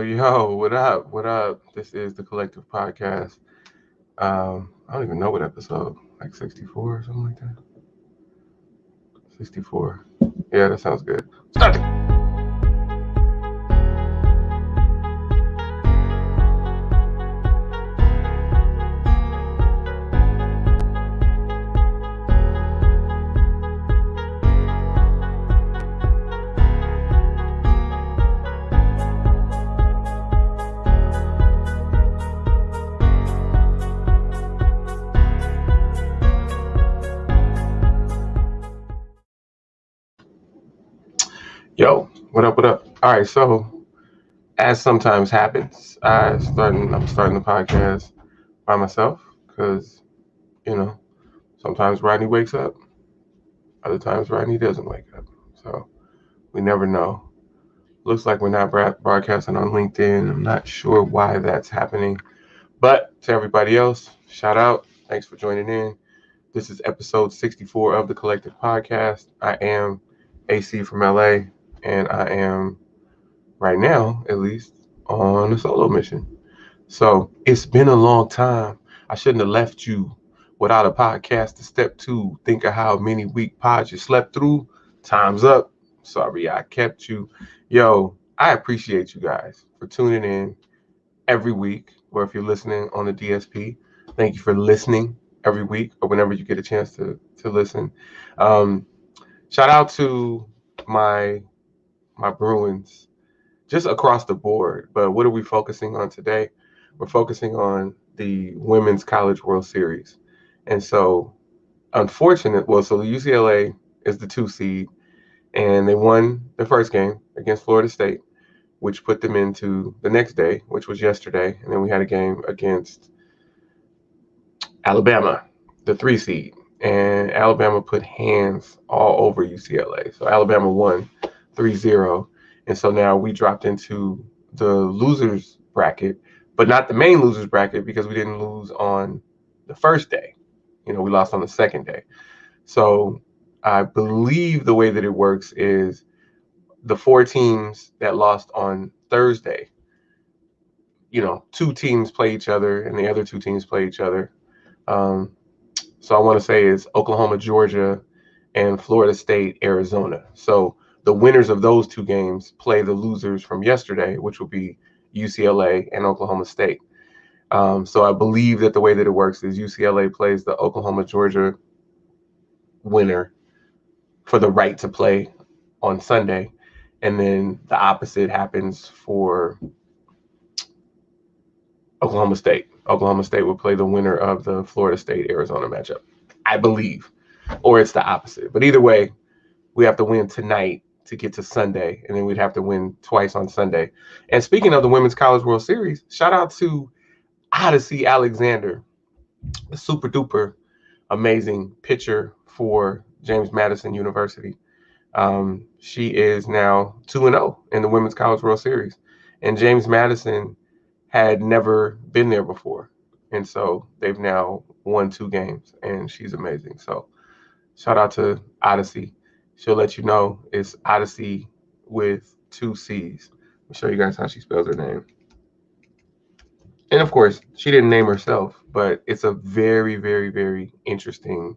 Yo, what up? What up? This is the Collective Podcast. I don't even know what episode, like 64 or something like that. 64. Yeah, that sounds good. Start it. Yo, what up? What up? All right, so as sometimes happens, I'm starting the podcast by myself because you know sometimes Rodney wakes up, other times Rodney doesn't wake up. So we never know. Looks like we're not broadcasting on LinkedIn. I'm not sure why that's happening. But to everybody else, shout out. Thanks for joining in. This is episode 64 of the Collective Podcast. I am AC from LA, and I am, right now at least, on a solo mission. So it's been a long time. I shouldn't have left you without a podcast to step two. Think of how many week pods you slept through. Time's up. Sorry I kept you. Yo, I appreciate you guys for tuning in every week, or if you're listening on the DSP, thank you for listening every week or whenever you get a chance to listen. Um, Shout out to my Bruins just across the board. But what are we focusing on today? We're focusing on the Women's College World Series. And so, so UCLA is the 2 seed, and they won the first game against Florida State, which put them into the next day, which was yesterday. And then we had a game against Alabama, the 3 seed. And Alabama put hands all over UCLA. So Alabama won 3-0. And so now we dropped into the losers bracket, but not the main losers bracket because we didn't lose on the first day. We lost on the second day. So I believe the way that it works is the 4 teams that lost on Thursday, 2 teams play each other and the other 2 teams play each other. So I want to say it's Oklahoma, Georgia, and Florida State, Arizona. So the winners of those 2 games play the losers from yesterday, which will be UCLA and Oklahoma State. So I believe that the way that it works is UCLA plays the Oklahoma, Georgia winner for the right to play on Sunday. And then the opposite happens for Oklahoma State. Oklahoma State will play the winner of the Florida State-Arizona matchup, I believe, or it's the opposite. But either way, we have to win tonight to get to Sunday, and then we'd have to win twice on Sunday. And speaking of the Women's College World Series, shout out to Odyssey Alexander, a super duper amazing pitcher for James Madison University. She is now 2-0 in the Women's College World Series, and James Madison had never been there before. And so they've now won 2 games, and she's amazing. So shout out to Odyssey. She'll let you know it's Odyssey with 2 C's. I'll show you guys how she spells her name. And of course, she didn't name herself, but it's a very, very, very interesting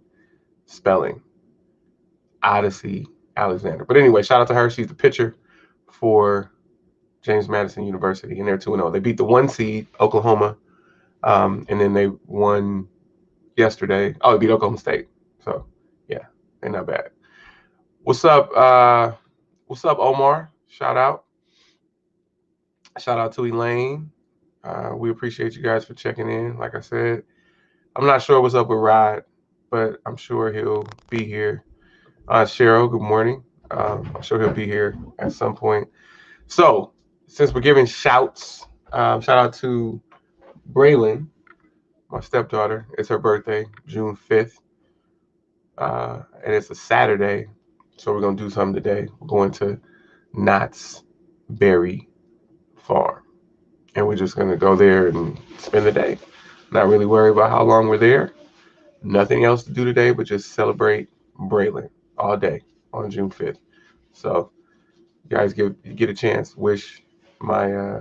spelling. Odyssey Alexander. But anyway, shout out to her. She's the pitcher for James Madison University, and they're 2-0. They beat the 1 seed, Oklahoma, and then they won yesterday. Oh, they beat Oklahoma State. So, yeah, they're not bad. What's up? What's up, Omar? Shout out. Shout out to Elaine. We appreciate you guys for checking in. Like I said, I'm not sure what's up with Rod, but I'm sure he'll be here. Cheryl, good morning. I'm sure he'll be here at some point. So, since we're giving shouts, shout out to Braylon, my stepdaughter. It's her birthday, June 5th. And it's a Saturday, so we're going to do something today. We're going to Knott's Berry Farm. And we're just going to go there and spend the day. Not really worried about how long we're there. Nothing else to do today but just celebrate Braylon all day on June 5th. So, you guys get a chance, wish my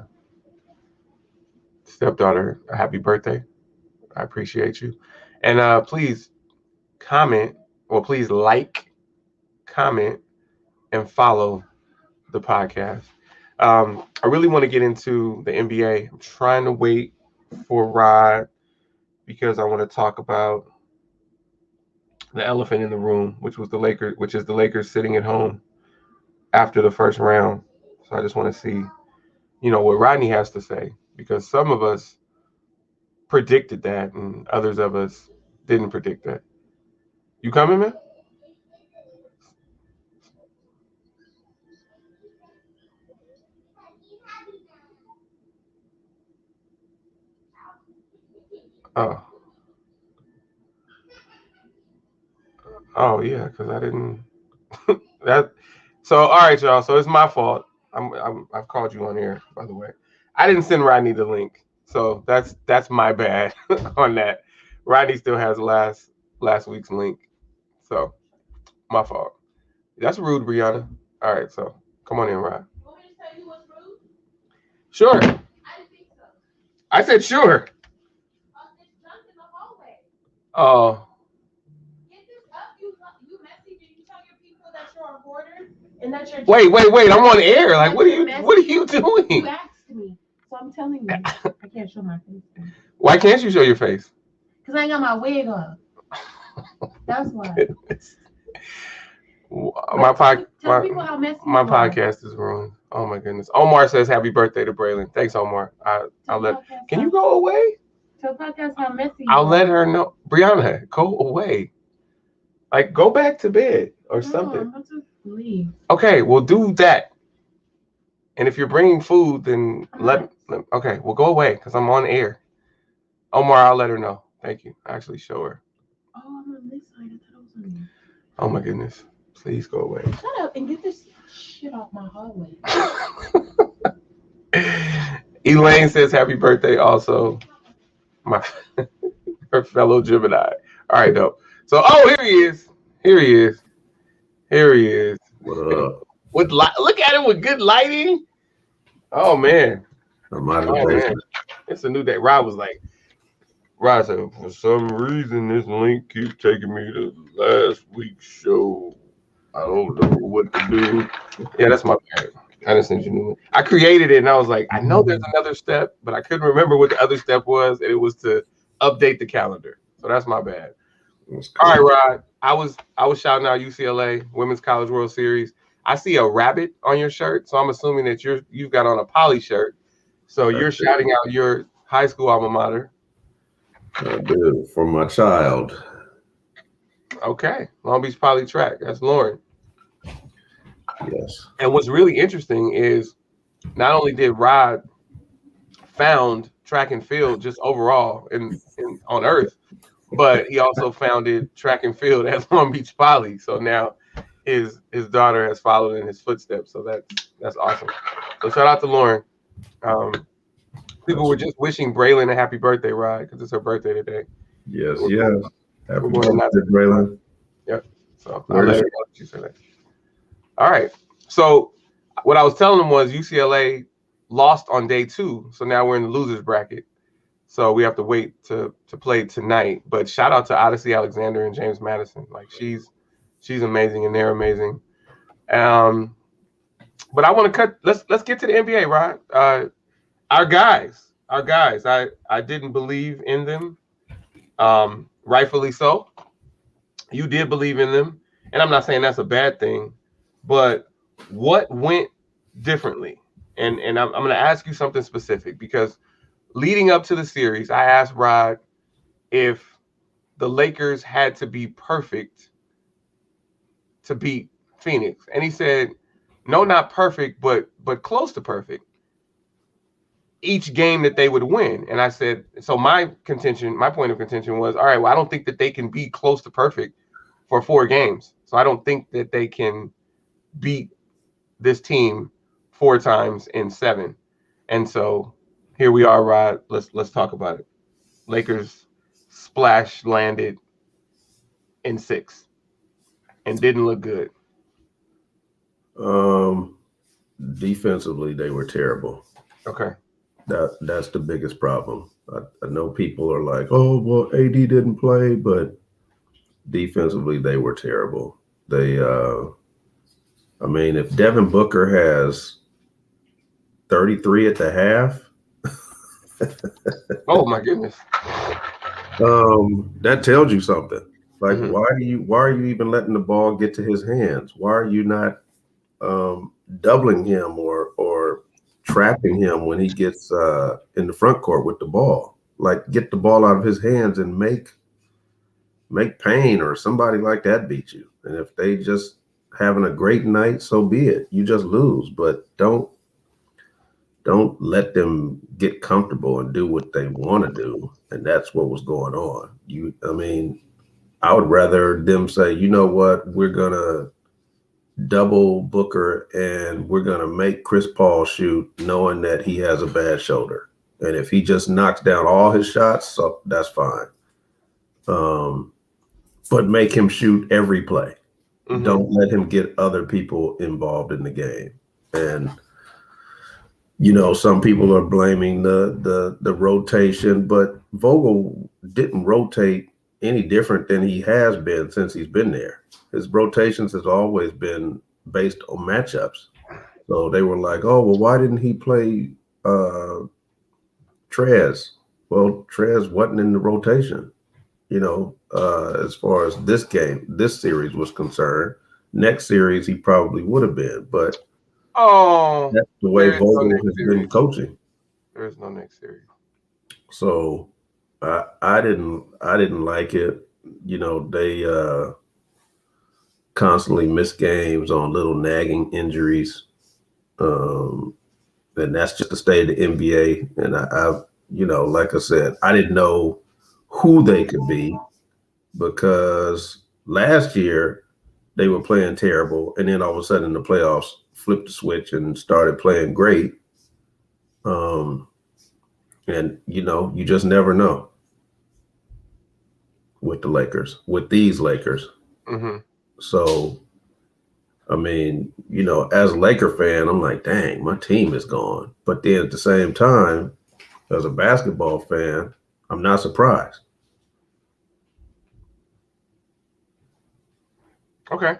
stepdaughter a happy birthday. I appreciate you. And please comment, or please like, comment, and follow the podcast. I really want to get into the NBA. I'm trying to wait for Rod because I want to talk about the elephant in the room, which is the Lakers sitting at home after the first round. So I just want to see, what Rodney has to say, because some of us predicted that and others of us didn't predict that. You coming, man? Oh, oh yeah, because I didn't. that. So all right, y'all. So it's my fault. I've called you on here, by the way. I didn't send Rodney the link, so that's my bad on that. Rodney still has last week's link, so my fault. That's rude, Brianna. All right, so come on in, Rod. Want me to tell you what's rude? Sure. I didn't think so. I said sure. There's junk in the hallway. Oh. Get this up, you messy. Did you tell your people that you're a hoarder and that you're? Wait. I'm on air. Like, what are you doing? You asked me, so I'm telling you. I can't show my face. Why can't you show your face? Because I ain't got my wig on. That's why. Tell people how messy my podcast is ruined. Oh my goodness. Omar says happy birthday to Braylon. Thanks, Omar. I'll let. Can you go away? Tell podcast how messy. I'll let her know. Brianna, go away. Like, go back to bed or something. I'm about to leave. Okay, we'll do that. And if you're bringing food, then okay, we'll go away because I'm on air. Omar, I'll let her know. Thank you. I actually show her. Oh, I'm on this side. I thought I was on here. Oh my goodness. Please go away. Shut up and get this shit off my hallway. Elaine says happy birthday also. Her fellow Gemini. All right, though. So, here he is. Here he is. What up? Look at him with good lighting. Oh man. Man. It's a new day. Rod said, for some reason this link keeps taking me to last week's show. I don't know what to do. Yeah, that's my bad. I just sent you new one. I created it and I was like, I know there's another step, but I couldn't remember what the other step was, and it was to update the calendar. So that's my bad. Cool. All right, Rod. I was shouting out UCLA Women's College World Series. I see a rabbit on your shirt, so I'm assuming that you've got on a Poly shirt. So you're shouting out your high school alma mater. I do, for my child. Okay, Long Beach Poly Track. That's Lauren. Yes. And what's really interesting is not only did Rod found track and field just overall in on Earth, but he also founded track and field at Long Beach Poly. So now his daughter has followed in his footsteps. So that's awesome. So shout out to Lauren. People were just wishing Braylon a happy birthday, Rod, because it's her birthday today. Yes. Happy birthday, Braylon. Yep. So I'll let her know what you said that. All right. So what I was telling them was UCLA lost on day 2. So now we're in the losers bracket. So we have to wait to play tonight. But shout out to Odyssey Alexander and James Madison. Like she's amazing and they're amazing. But I want to let's get to the NBA, Rod. Our guys. I didn't believe in them. Rightfully so. You did believe in them. And I'm not saying that's a bad thing. But what went differently? And I'm going to ask you something specific because leading up to the series, I asked Rod if the Lakers had to be perfect to beat Phoenix. And he said, no, not perfect, but close to perfect. Each game that they would win. And I said, so my point of contention was, all right, well, I don't think that they can be close to perfect for 4 games. So I don't think that they can beat this team 4 times in 7. And so here we are, Rod. Let's talk about it. Lakers splash landed in 6 and didn't look good. Defensively, they were terrible. Okay. That's the biggest problem. I know people are like, oh well, AD didn't play, but defensively they were terrible. They I mean, if Devin Booker has 33 at the half, Oh my goodness. that tells you something. Like, Mhm. why are you even letting the ball get to his hands? Why are you not doubling him or trapping him when he gets in the front court with the ball? Like, get the ball out of his hands and make Payne or somebody like that beat you. And if they just having a great night, so be it. You just lose, but don't let them get comfortable and do what they want to do. And that's what was going on. I mean, I would rather them say, you know what, we're gonna double Booker and we're gonna make Chris Paul shoot, knowing that he has a bad shoulder. And if he just knocks down all his shots, so that's fine. But make him shoot every play. Mm-hmm. Don't let him get other people involved in the game. And some people are blaming the rotation, but Vogel didn't rotate any different than he has been since he's been there. His rotations has always been based on matchups. So they were like, oh, well, why didn't he play Trez? Well, Trez wasn't in the rotation, as far as this series was concerned. Next series, he probably would have been, but that's the way Vogel has been coaching. There is no next series. So I didn't like it. They constantly miss games on little nagging injuries. And that's just the state of the NBA. And I like I said, I didn't know who they could be because last year they were playing terrible. And then all of a sudden in the playoffs, flipped the switch and started playing great. And you just never know with these Lakers. Mm-hmm. So, I mean, as a Laker fan, I'm like, dang, my team is gone. But then at the same time, as a basketball fan, I'm not surprised. Okay.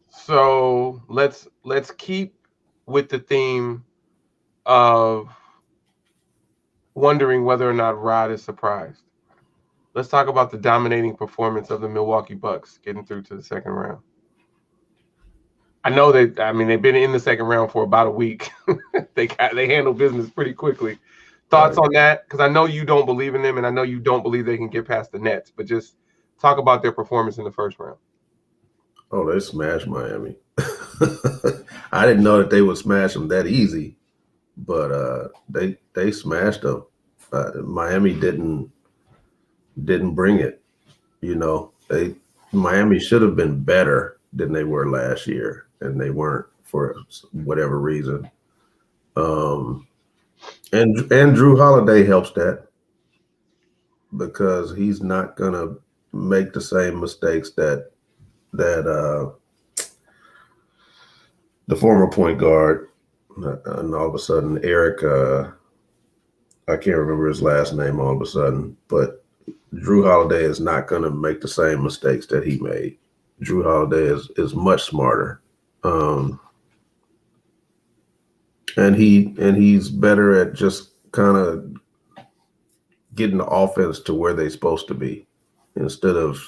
So let's keep with the theme of wondering whether or not Rod is surprised. Let's talk about the dominating performance of the Milwaukee Bucks getting through to the second round. I know they've been in the second round for about a week. They handle business pretty quickly. Thoughts on that? Because I know you don't believe in them, and I know you don't believe they can get past the Nets. But just talk about their performance in the first round. Oh, they smashed Miami. I didn't know that they would smash them that easy, but they smashed them. Miami didn't bring it. Miami should have been better than they were last year, and they weren't for whatever reason. And Drew Holiday helps that because he's not gonna make the same mistakes that the former point guard, and all of a sudden Eric, I can't remember his last name all of a sudden, but Drew Holiday is not going to make the same mistakes that he made. Drew Holiday is much smarter, and he's better at just kind of getting the offense to where they're supposed to be instead of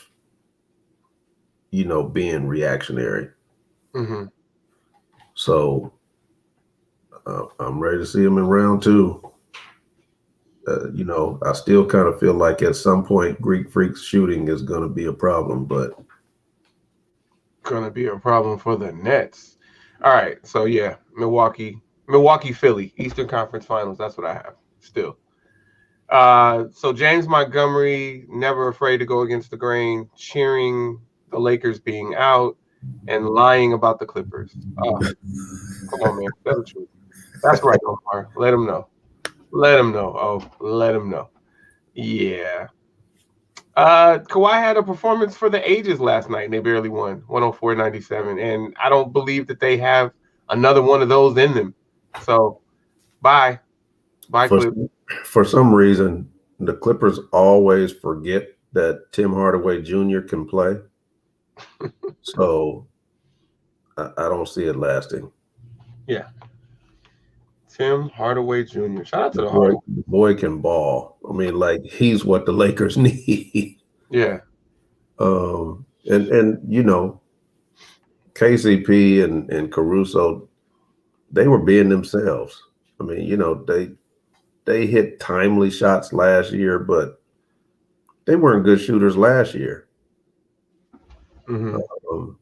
being reactionary. Mm-hmm. So I'm ready to see him in round two. I still kind of feel like at some point Greek Freak's shooting is going to be a problem, but going to be a problem for the Nets. All right, so yeah, Milwaukee, Philly, Eastern Conference Finals. That's what I have still. So James Montgomery, never afraid to go against the grain, cheering the Lakers being out and lying about the Clippers. Come on, man. Tell the truth. That's right, Omar. Let him know. Let him know. Oh, let him know. Yeah. Kawhi had a performance for the ages last night, and they barely won, 104-97. And I don't believe that they have another one of those in them. So, bye. Bye, For Clip. for some reason, the Clippers always forget that Tim Hardaway Jr. can play. So I don't see it lasting. Yeah. Tim Hardaway Jr. Shout out to the Boy, Hardaway. the boy can ball. I mean, like he's what the Lakers need. Yeah. And you know, KCP and Caruso, they were being themselves. I mean, you know, they hit timely shots last year, but they weren't good shooters last year. Mm-hmm. Um,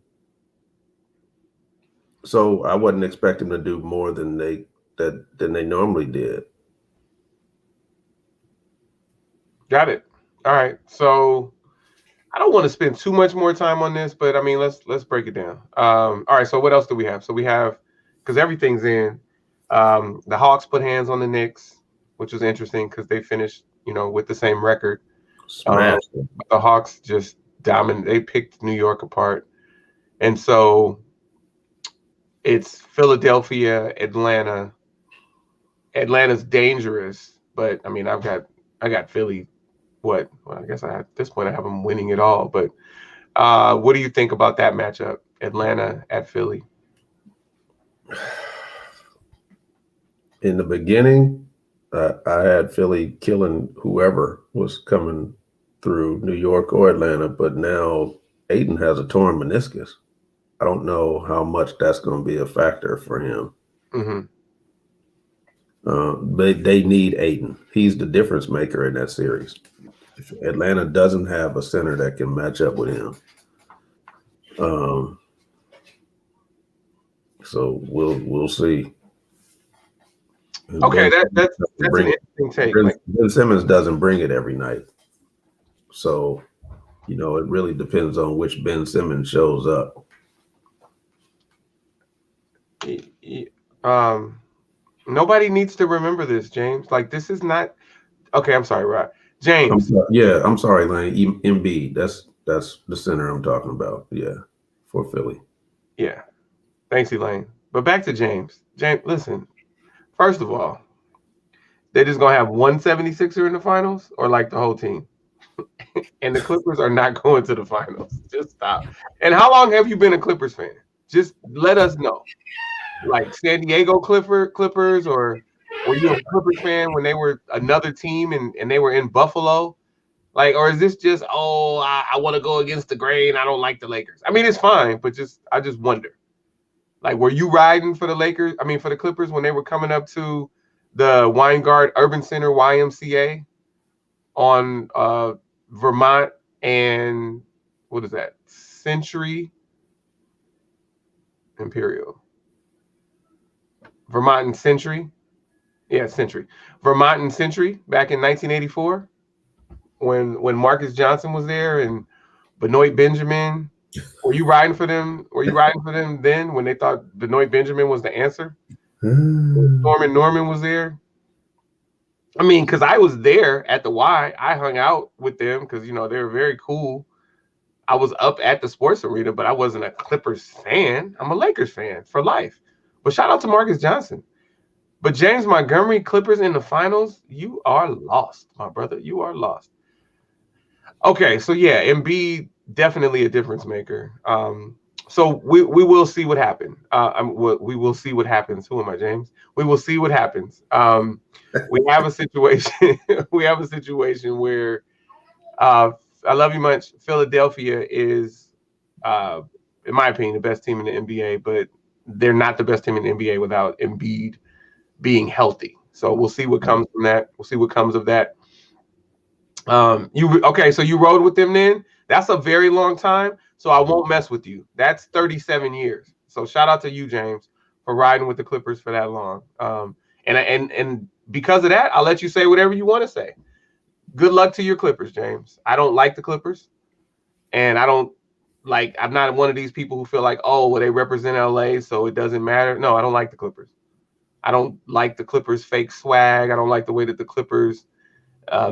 so I wasn't expecting them to do more than they normally did. Got it. All right. So I don't want to spend too much more time on this, but I mean, let's break it down. All right. So what else do we have? So we have, because everything's in. The Hawks put hands on the Knicks, which was interesting because they finished, with the same record. Smashed them. But the Hawks just dominated. They picked New York apart, and so it's Philadelphia, Atlanta. Atlanta's dangerous, but I mean, I got Philly. Well, I guess at this point I have them winning it all. But what do you think about that matchup, Atlanta at Philly? In the beginning, I had Philly killing whoever was coming through New York or Atlanta, but now Aiden has a torn meniscus. I don't know how much that's going to be a factor for him. Mm-hmm. They need Aiden. He's the difference maker in that series. If Atlanta doesn't have a center that can match up with him, so we'll see. Okay, that's an interesting take. Ben Simmons doesn't bring it every night, so it really depends on which Ben Simmons shows up. Nobody needs to remember this, James. Like, this is not okay. I'm sorry, Rod. James. I'm sorry, Lane. Embiid. That's the center I'm talking about. Yeah, for Philly. Yeah. Thanks, Elaine. But back to James. James, listen. First of all, they're just gonna have one 76er in the finals, or like the whole team. And the Clippers are not going to the finals. Just stop. And how long have you been a Clippers fan? Just let us know. Like San Diego Clippers, or were you a Clippers fan when they were another team and they were in Buffalo? Like, or is this just, I want to go against the grain. I don't like the Lakers. I mean, it's fine, but I just wonder. Like, were you riding for the Lakers? I mean, for the Clippers when they were coming up to the Weingart Urban Center YMCA on Vermont and what is that? Century Imperial. Vermont and Century. Yeah, Century. Vermont and Century back in 1984 when Marcus Johnson was there and Benoit Benjamin. Were you riding for them? Were you riding for them then when they thought Benoit Benjamin was the answer? Norman Norman was there. I mean, because I was there at the Y. I hung out with them because, they were very cool. I was up at the sports arena, but I wasn't a Clippers fan. I'm a Lakers fan for life. But shout out to Marcus Johnson. But James Montgomery, Clippers in the finals, you are lost, my brother. You are lost. Okay, so yeah, Embiid, definitely a difference maker. So we will see what happens. We will see what happens. Who am I, James? We will see what happens. We have a situation. We have a situation where I love you much. Philadelphia is, in my opinion, the best team in the NBA, but they're not the best team in the NBA without Embiid being healthy. So we'll see what comes from that. We'll see what comes of that. So you rode with them then? That's a very long time. So I won't mess with you. That's 37 years. So shout out to you, James, for riding with the Clippers for that long. And because of that, I'll let you say whatever you want to say. Good luck to your Clippers, James. I don't like the Clippers, and I'm not one of these people who feel like, they represent LA, so it doesn't matter. No, I don't like the Clippers. I don't like the Clippers' fake swag. I don't like the way that the Clippers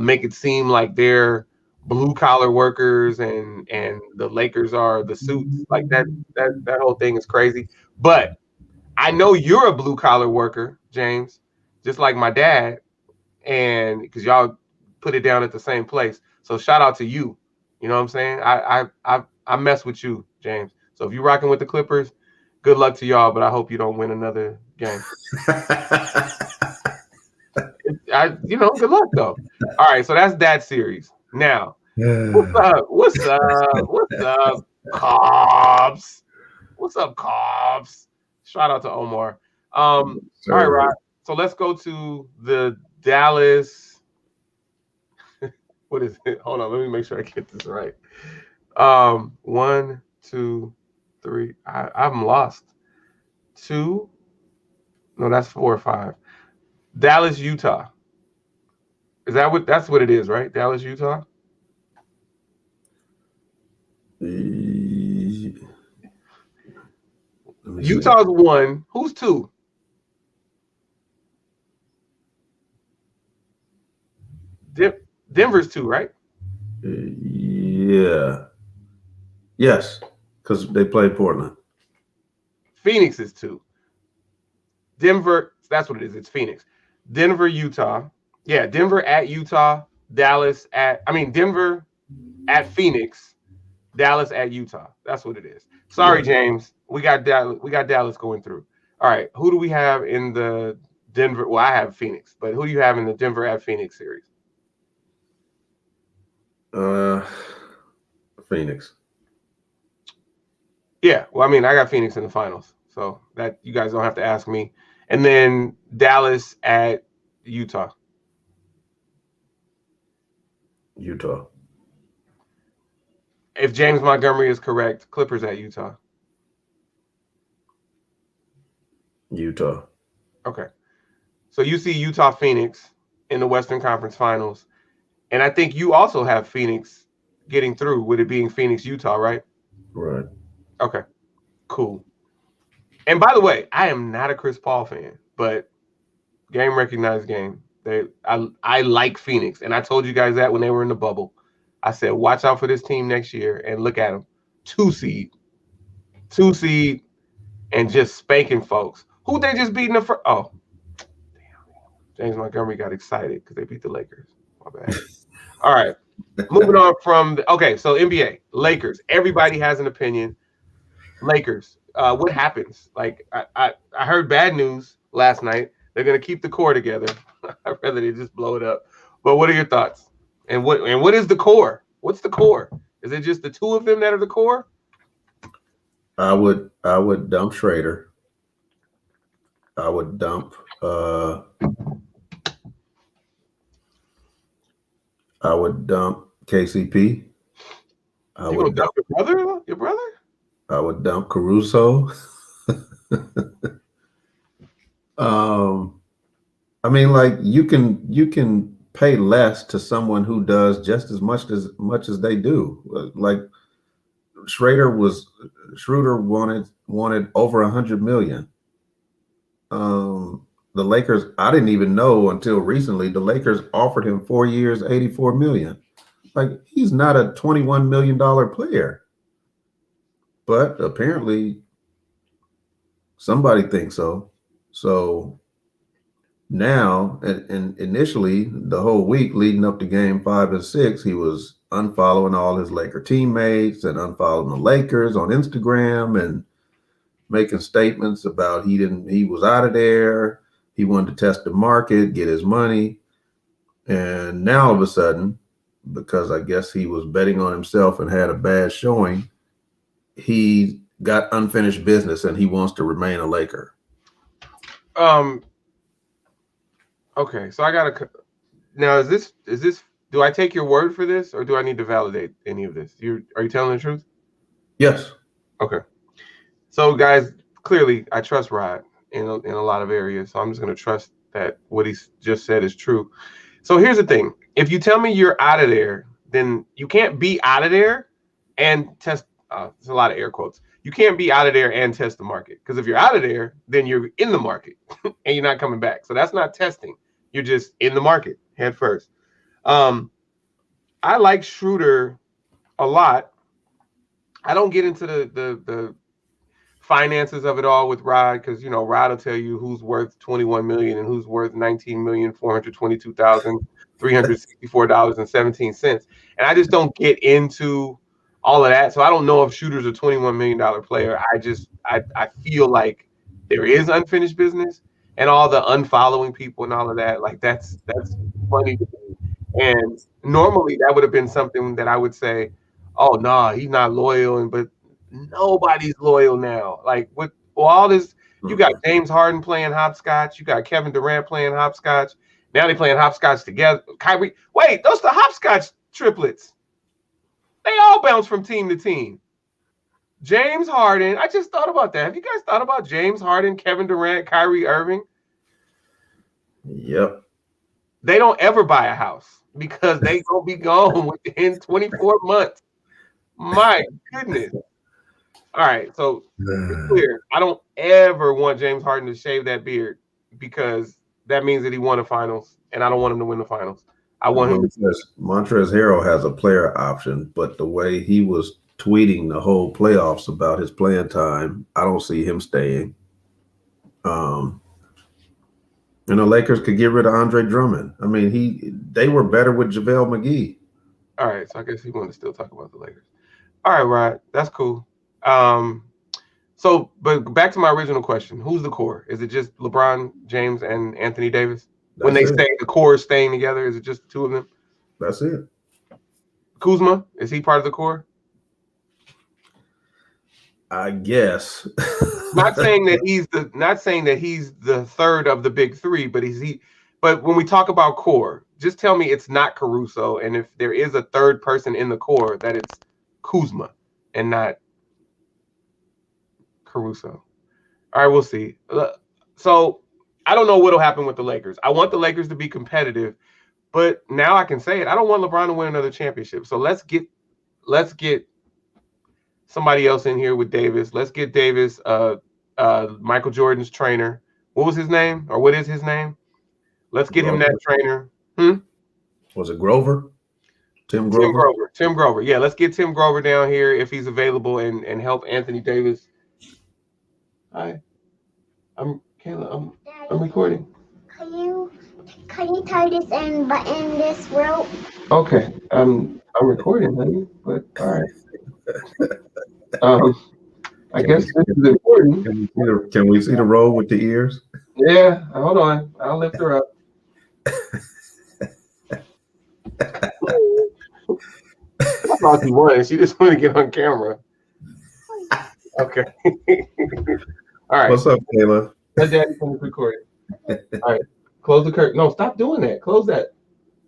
make it seem like they're blue collar workers and the Lakers are the suits. Like that whole thing is crazy. But I know you're a blue collar worker, James, just like my dad. and because y'all put it down at the same place. So shout out to you. You know what I'm saying? I mess with you, James. So if you're rocking with the Clippers, good luck to y'all. But I hope you don't win another game. Good luck though. All right, so that's that series. Now, what's up? What's up? What's up, Cobbs? What's up, Cobbs? Shout out to Omar. All right, Rod. So let's go to the Dallas. What is it? Hold on, let me make sure I get this right. 1, 2, 3. I'm lost. 2. No, that's 4 or 5. Dallas, Utah. Is that what? That's what it is, right? Dallas, Utah. Utah's 1. Who's 2? Denver's 2, right? Yeah. Yes, because they played Portland. Phoenix is 2. Denver, that's what it is. It's Phoenix. Denver, Utah. Yeah, Denver at Utah. Denver at Phoenix. Dallas at Utah. That's what it is. Sorry, James. We got Dallas going through. All right. Who do we have in the Denver? Well, I have Phoenix, but who do you have in the Denver at Phoenix series? Phoenix. Yeah. Well, I got Phoenix in the finals, so that you guys don't have to ask me. And then Dallas at Utah. Utah. If James Montgomery is correct, Clippers at Utah. Utah. Okay. So you see Utah Phoenix in the Western Conference Finals. And I think you also have Phoenix getting through with it being Phoenix, Utah, right? Right. Okay. Cool. And by the way, I am not a Chris Paul fan, but game recognized game. I like Phoenix. And I told you guys that when they were in the bubble. I said, watch out for this team next year and look at them. 2 seed, and just spanking folks. Who they just beating the first? Oh, damn. James Montgomery got excited because they beat the Lakers. My bad. All right. Moving on from so NBA, Lakers. Everybody has an opinion. Lakers. What happens? Like I heard bad news last night. They're gonna keep the core together. I'd rather they just blow it up. But what are your thoughts? And what is the core? What's the core? Is it just the 2 of them that are the core? I would dump Schrader. I would dump KCP. You would dump your brother? Your brother? I would dump Caruso. You can pay less to someone who does just as much as they do. Like Schroeder wanted over $100 million. The Lakers, I didn't even know until recently, the Lakers offered him 4 years, $84 million. Like, he's not a $21 million player. But apparently somebody thinks so. So now, and initially, the whole week leading up to game 5 and 6, he was unfollowing all his Laker teammates and unfollowing the Lakers on Instagram and making statements about he was out of there. He wanted to test the market, get his money. And now all of a sudden, because I guess he was betting on himself and had a bad showing, he got unfinished business and he wants to remain a Laker. Okay, so I gotta. Now, is this? Do I take your word for this, or do I need to validate any of this? Are you telling the truth? Yes. Okay. So, guys, clearly, I trust Rod in a lot of areas. So I'm just gonna trust that what he's just said is true. So here's the thing: if you tell me you're out of there, then you can't be out of there and test. There's a lot of air quotes. You can't be out of there and test the market, because if you're out of there, then you're in the market and you're not coming back. So that's not testing. You're just in the market head first. I like Schroeder a lot. I don't get into the finances of it all with Rod, because Rod will tell you who's worth 21 million and who's worth 19,422,364.17. And I just don't get into all of that. So I don't know if Shooter's a $21 million player. I feel like there is unfinished business, and all the unfollowing people and all of that. Like that's funny to me. And normally that would have been something that I would say, oh nah, he's not loyal, but nobody's loyal now. Like with all this, you got James Harden playing hopscotch, you got Kevin Durant playing hopscotch. Now they're playing hopscotch together. Kyrie, wait, those are the hopscotch triplets. They all bounce from team to team. James Harden, I just thought about that. Have you guys thought about James Harden, Kevin Durant, Kyrie Irving? Yep. They don't ever buy a house because they gonna be gone within 24 months. My goodness. All right, so it's clear. I don't ever want James Harden to shave that beard because that means that he won the finals, and I don't want him to win the finals. I want him to. Montrezl Harrell has a player option, but the way he was tweeting the whole playoffs about his playing time, I don't see him staying. Lakers could get rid of Andre Drummond. I mean, they were better with JaVale McGee. All right, so I guess he wanted to still talk about the Lakers. All right, Rod, that's cool. But back to my original question: who's the core? Is it just LeBron James and Anthony Davis? When they say the core is staying together, is it just the two of them? That's it. Kuzma, is he part of the core? I guess. Not saying that he's the third of the big three, but But when we talk about core, just tell me it's not Caruso, and if there is a third person in the core, that it's Kuzma and not Caruso. All right, we'll see. So I don't know what'll happen with the Lakers. I want the Lakers to be competitive, but now I can say it. I don't want LeBron to win another championship. So let's get somebody else in here with Davis. Let's get Davis, Michael Jordan's trainer. What was his name, or what is his name? Let's get him that trainer. Was it Grover? Tim Grover. Tim Grover. Yeah, let's get Tim Grover down here if he's available and help Anthony Davis. Hi, I'm Kayla. I'm recording. Can you tie this and button this rope? Okay, I'm recording, honey. But all right. I guess this is important. Can we see the roll with the ears? Yeah, hold on. I'll lift her up. I thought she wanted. She just wanted to get on camera. Okay. All right. What's up, Kayla? Let Daddy finish recording. All right. Close the curtain. No, stop doing that. Close that.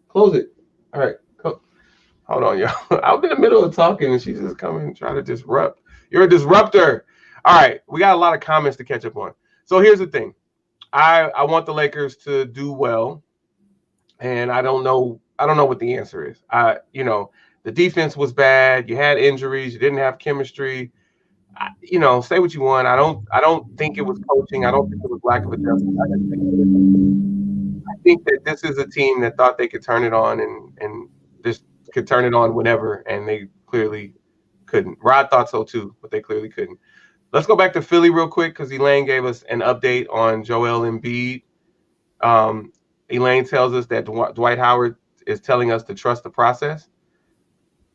Close it. All right. Hold on, y'all. I'm in the middle of talking and she's just coming and trying to disrupt. You're a disruptor. All right. We got a lot of comments to catch up on. So here's the thing. I want the Lakers to do well. And I don't know what the answer is. The defense was bad. You had injuries. You didn't have chemistry. Say what you want. I don't think it was coaching. I don't think it was lack of adjustment. I think that this is a team that thought they could turn it on and just could turn it on whenever, and they clearly couldn't. Rod thought so too, but they clearly couldn't. Let's go back to Philly real quick because Elaine gave us an update on Joel Embiid. Elaine tells us that Dwight Howard is telling us to trust the process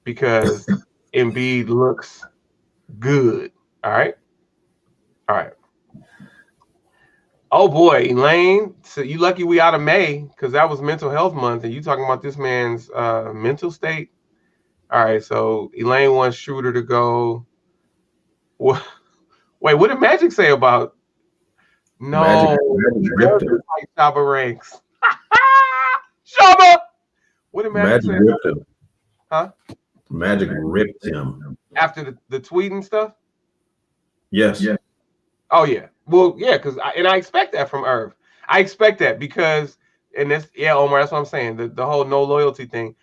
because Embiid looks good. All right. Oh boy, Elaine. So you lucky we out of May because that was mental health month, and you talking about this man's mental state. All right, so Elaine wants Schroeder to go. Wait, what did Magic say about? No, Magic ripped him. Shabba ranks. Shabba. What did Magic say? Ripped him. Huh? Magic ripped him after the tweet and stuff. Yes. Yeah. Oh yeah. Well, yeah, because I expect that from Irv. I expect that because, and this, yeah, Omar, that's what I'm saying. The whole no loyalty thing.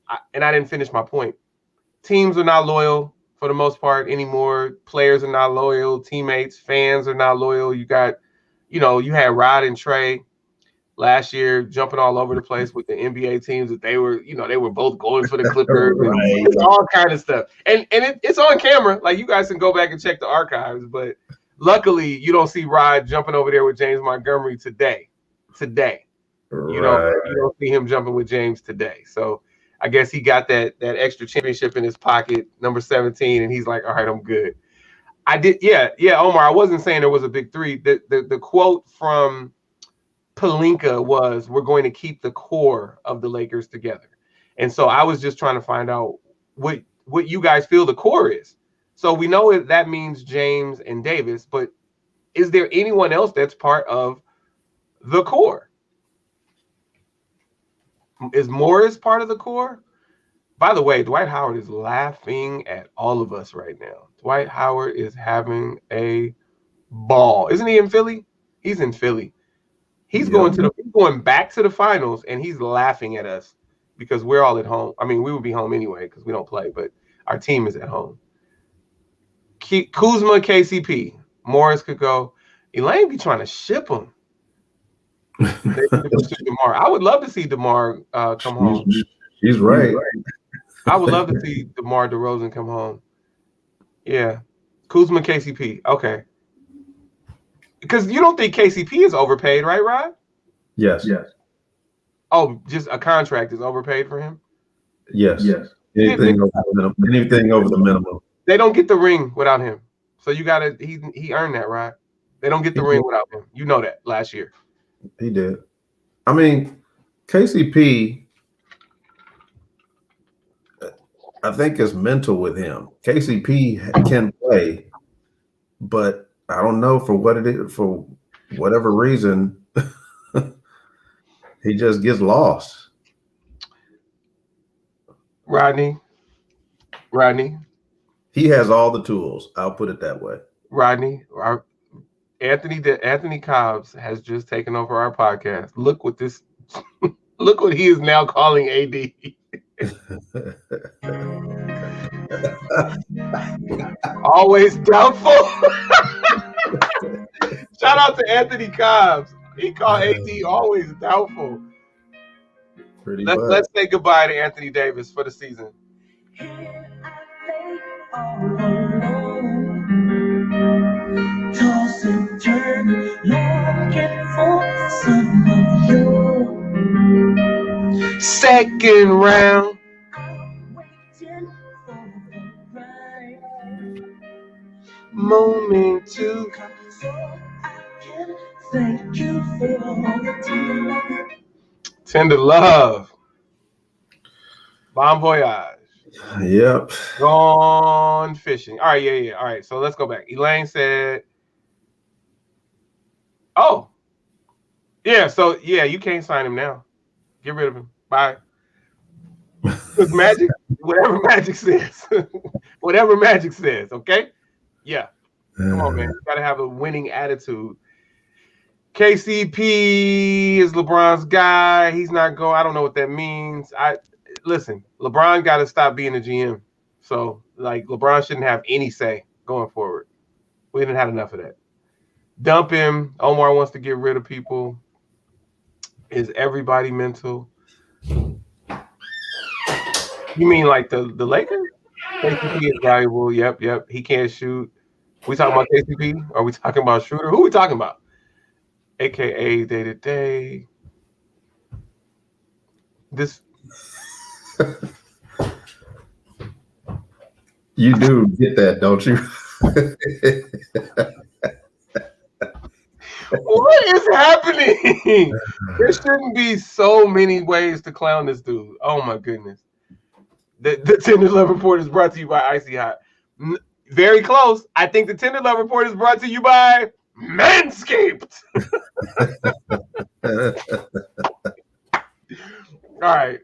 I didn't finish my point. Teams are not loyal for the most part anymore. Players are not loyal. Teammates, fans are not loyal. You got, you had Rod and Trey last year jumping all over the place with the NBA teams that they were both going for the Clippers. Right. All kind of stuff. And it's on camera. Like, you guys can go back and check the archives, but Luckily, you don't see Rod jumping over there with James Montgomery today. You don't see him jumping with James today. So I guess he got that extra championship in his pocket, number 17, and he's like, all right, I'm good. Omar, I wasn't saying there was a big three. The quote from Pelinka was, we're going to keep the core of the Lakers together. And so I was just trying to find out what you guys feel the core is. So we know that means James and Davis, but is there anyone else that's part of the core? Is Morris part of the core? By the way, Dwight Howard is laughing at all of us right now. Dwight Howard is having a ball. Isn't he in Philly? He's in Philly. He's going back to the finals, and he's laughing at us because we're all at home. I mean, we would be home anyway because we don't play, but our team is at home. Kuzma, KCP, Morris could go. Elaine be trying to ship him. DeMar. I would love to see DeMar come home. She's right. I would love to see DeMar DeRozan come home. Yeah. Kuzma, KCP. Okay. Because you don't think KCP is overpaid, right, Rod? Yes. Oh, just a contract is overpaid for him? Yes. Anything over the minimum. They don't get the ring without him. So you gotta he earned that, right? They don't get the ring without him. You know that last year. He did. I mean, KCP, I think it's mental with him. KCP can play, but I don't know for what it is, for whatever reason, he just gets lost. Rodney. He has all the tools. I'll put it that way. Rodney, Anthony Cobbs has just taken over our podcast. Look what he is now calling AD. Always doubtful. Shout out to Anthony Cobbs. He called AD always doubtful. Let's say goodbye to Anthony Davis for the season. Toss and turn, looking for some of you. Second round. I'm waiting for the right moment to come so I can thank you for all the tender love. Bon voyage. Yep. Gone fishing. All right, yeah. All right, so let's go back. Elaine said, oh, yeah, so, yeah, you can't sign him now. Get rid of him. Bye. Because Magic, whatever Magic says. Whatever Magic says, okay? Yeah. Come on, man. You got to have a winning attitude. KCP is LeBron's guy. He's not going. I don't know what that means. Listen, LeBron got to stop being a GM. So, like, LeBron shouldn't have any say going forward. We didn't have enough of that. Dump him. Omar wants to get rid of people. Is everybody mental? You mean like the Lakers? KCP is valuable. Yep. He can't shoot. We talking about KCP? Are we talking about Shooter? Who are we talking about? AKA day-to-day. This... You do get that, don't you? What is happening? There shouldn't be so many ways to clown this dude. Oh my goodness. The Tender Love Report is brought to you by Icy Hot. Very close. I think the Tender Love Report is brought to you by Manscaped. All right.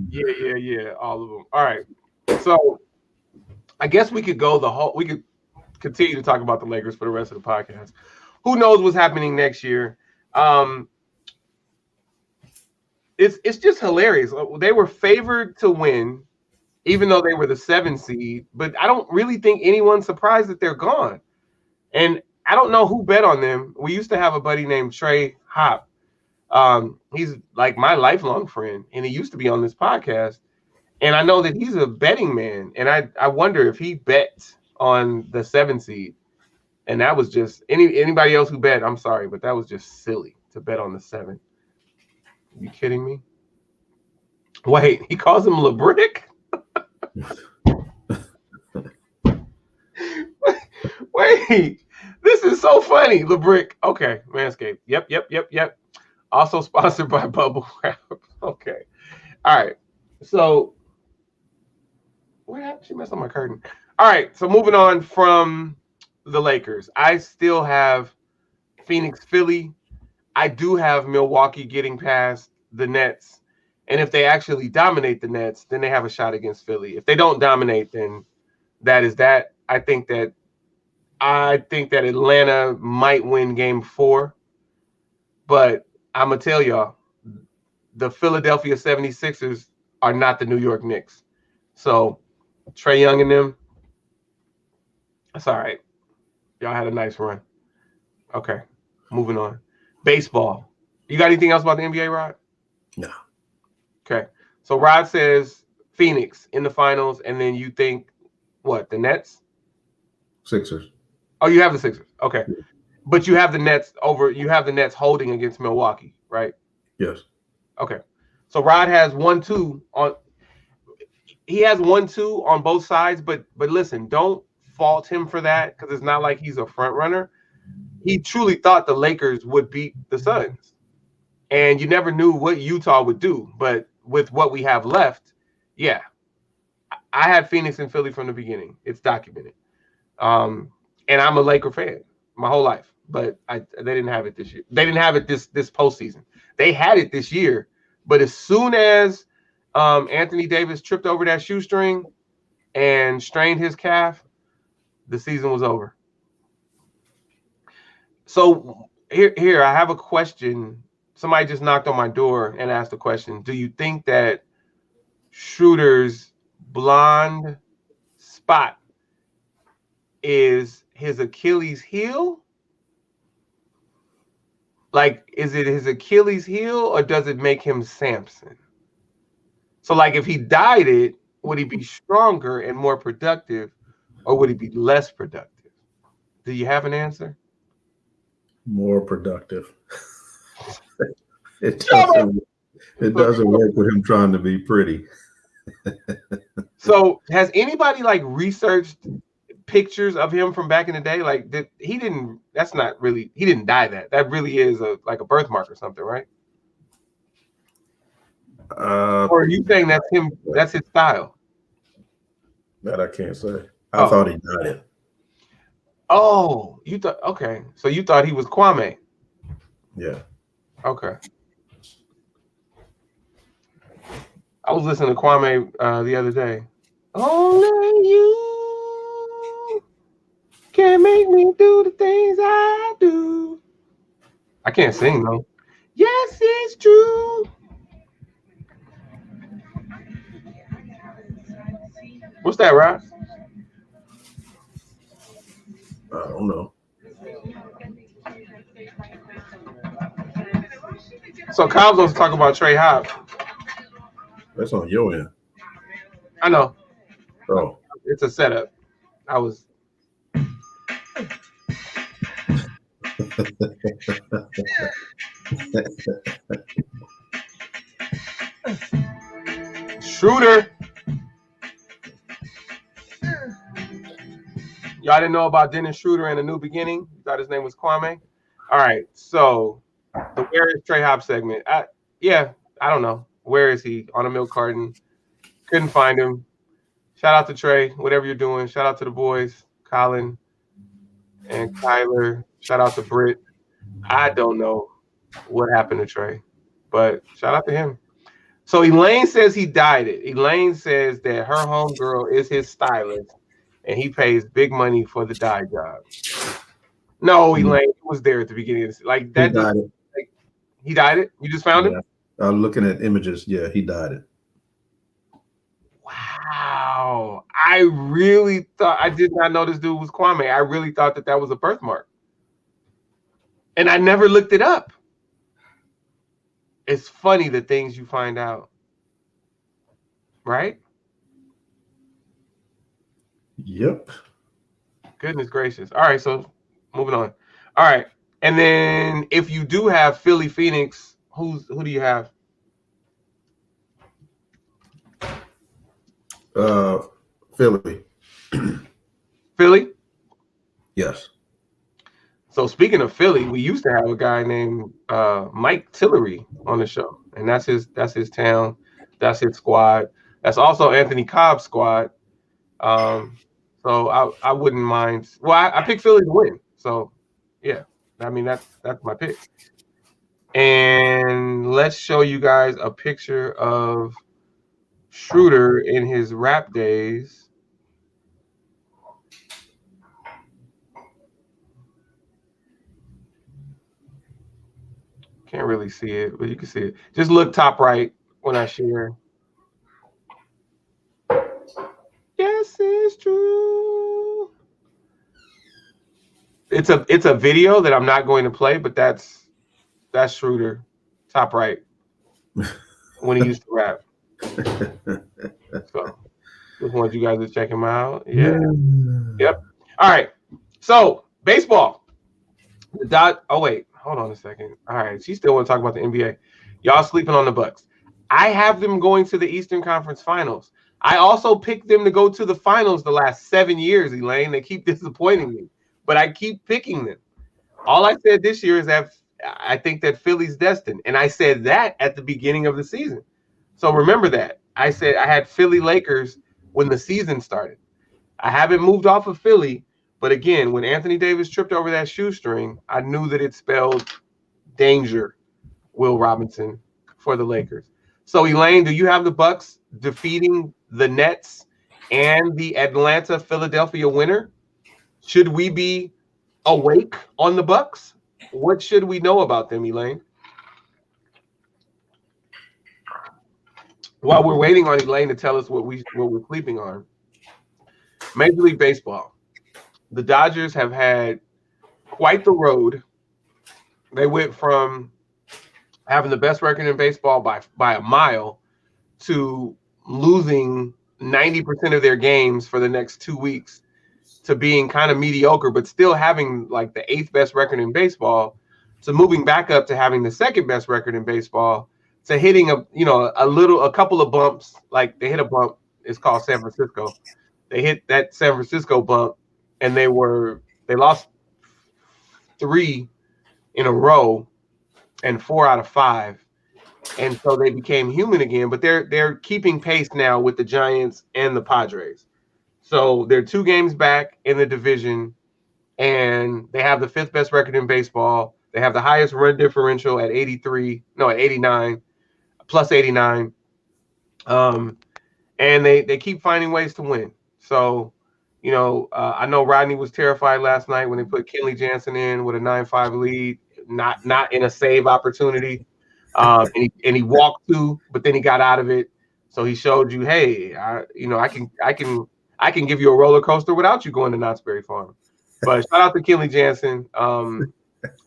Yeah. All of them. All right. So I guess we could continue to talk about the Lakers for the rest of the podcast. Who knows what's happening next year? It's just hilarious. They were favored to win, even though they were the 7 seed. But I don't really think anyone's surprised that they're gone. And I don't know who bet on them. We used to have a buddy named Trey Hop. He's like my lifelong friend, and he used to be on this podcast. And I know that he's a betting man. And I wonder if he bets on the 7 seed. And that was just anybody else who bet, I'm sorry, but that was just silly to bet on the 7. You kidding me? Wait, he calls him LeBrick? Wait, this is so funny. LeBrick. Okay, Manscaped. Yep. Also sponsored by Bubble Wrap. Okay. All right. So, what happened? She messed up my curtain. All right. So, moving on from the Lakers, I still have Phoenix, Philly. I do have Milwaukee getting past the Nets. And if they actually dominate the Nets, then they have a shot against Philly. If they don't dominate, then that is that. I think that Atlanta might win game 4. But I'm going to tell y'all, the Philadelphia 76ers are not the New York Knicks. So, Trae Young and them, that's all right. Y'all had a nice run. Okay, moving on. Baseball. You got anything else about the NBA, Rod? No. Okay. So, Rod says Phoenix in the finals, and then you think, what, the Nets? Sixers. Oh, you have the Sixers. Okay. But you have the Nets holding against Milwaukee, right? Yes. Okay. So Rod has 1-2 on. He has 1-2 on both sides, but listen, don't fault him for that because it's not like he's a front runner. He truly thought the Lakers would beat the Suns, and you never knew what Utah would do. But with what we have left, yeah, I had Phoenix and Philly from the beginning. It's documented, and I'm a Laker fan my whole life. But they didn't have it this year. They didn't have it this postseason. They had it this year, but as soon as Anthony Davis tripped over that shoestring and strained his calf, the season was over. So here I have a question. Somebody just knocked on my door and asked a question. Do you think that Schroeder's blonde spot is his Achilles heel? Like, is it his Achilles heel or does it make him Samson? So, like, if he dyed it, would he be stronger and more productive or would he be less productive? Do you have an answer? More productive. It doesn't work with him trying to be pretty. So, has anybody like researched pictures of him from back in the day? Like, he didn't dye that. That really is like a birthmark or something, right? Or are you saying that's him? That's his style? That I can't say. I thought he dyed it. Oh, you thought, okay. So you thought he was Kwame? Yeah. Okay. I was listening to Kwame the other day. Only you can make me do the things I do. I can't sing though. Yes, it's true. What's that, Rob? I don't know. So Cobbs wants to talk about Trey Hobbs. That's on your end. I know. Oh. It's a setup. I was. Schroeder. Y'all didn't know about Dennis Schroeder in A New Beginning? You thought his name was Kwame? All right. So the Where is Trey Hobbs segment. I don't know. Where is he? On a milk carton. Couldn't find him. Shout out to Trey, whatever you're doing. Shout out to the boys, Colin and Kyler. Shout out to Britt. I don't know what happened to Trey, but shout out to him. So Elaine says he dyed it. Elaine says that her homegirl is his stylist, and he pays big money for the dye job. No, Elaine was there at the beginning of this. Like that. He dyed it. Like, he dyed it? You just found it? I'm looking at images. Yeah, he dyed it. Wow. I really thought, I did not know this dude was Kwame. I really thought that was a birthmark. And I never looked it up. It's funny the things you find out. Right? Yep. Goodness gracious. All right, so Moving on. All right. And then if you do have Philly Phoenix, who do you have? Philly. Philly? Yes. So speaking of Philly, we used to have a guy named Mike Tillery on the show, and that's his town, that's his squad. That's also Anthony Cobb's squad. So I wouldn't mind. Well, I picked Philly to win. So yeah, I mean that's my pick. And let's show you guys a picture of Schroeder in his rap days. Can't really see it, but you can see it. Just look top right when I share. Yes, it's true. It's a video that I'm not going to play, but that's Schroeder, top right, when he used to rap. So just want you guys to check him out. Yeah. Yep. All right. So baseball. Oh wait, hold on a second. All right, she still want to talk about the NBA. Y'all sleeping on the Bucks. I have them going to the Eastern Conference Finals. I also picked them to go to the finals the last 7 years, Elaine. They keep disappointing me, but I keep picking them. All I said this year is that I think that Philly's destined, and I said that at the beginning of the season. So remember that. I said I had Philly Lakers when the season started. I haven't moved off of Philly. But again, when Anthony Davis tripped over that shoestring, I knew that it spelled danger, Will Robinson, for the Lakers. So, Elaine, do you have the Bucks defeating the Nets and the Atlanta-Philadelphia winner? Should we be awake on the Bucks? What should we know about them, Elaine? While we're waiting on Elaine to tell us what we're sleeping on, Major League Baseball. The Dodgers have had quite the road. They went from having the best record in baseball by a mile to losing 90% of their games for the next 2 weeks to being kind of mediocre, but still having like the 8th best record in baseball, to moving back up to having the 2nd best record in baseball, to hitting a couple of bumps. Like they hit a bump. It's called San Francisco. They hit that San Francisco bump. And they lost 3 in a row and 4 out of 5. And so they became human again, but they're keeping pace now with the Giants and the Padres. So they're 2 games back in the division, and they have the 5th best record in baseball. They have the highest run differential at 89, plus 89. And they keep finding ways to win. So I know Rodney was terrified last night when they put Kenley Jansen in with a 9-5 lead, not in a save opportunity. And he walked 2, but then he got out of it. So he showed you, hey, I can give you a roller coaster without you going to Knott's Berry Farm. But shout out to Kenley Jansen.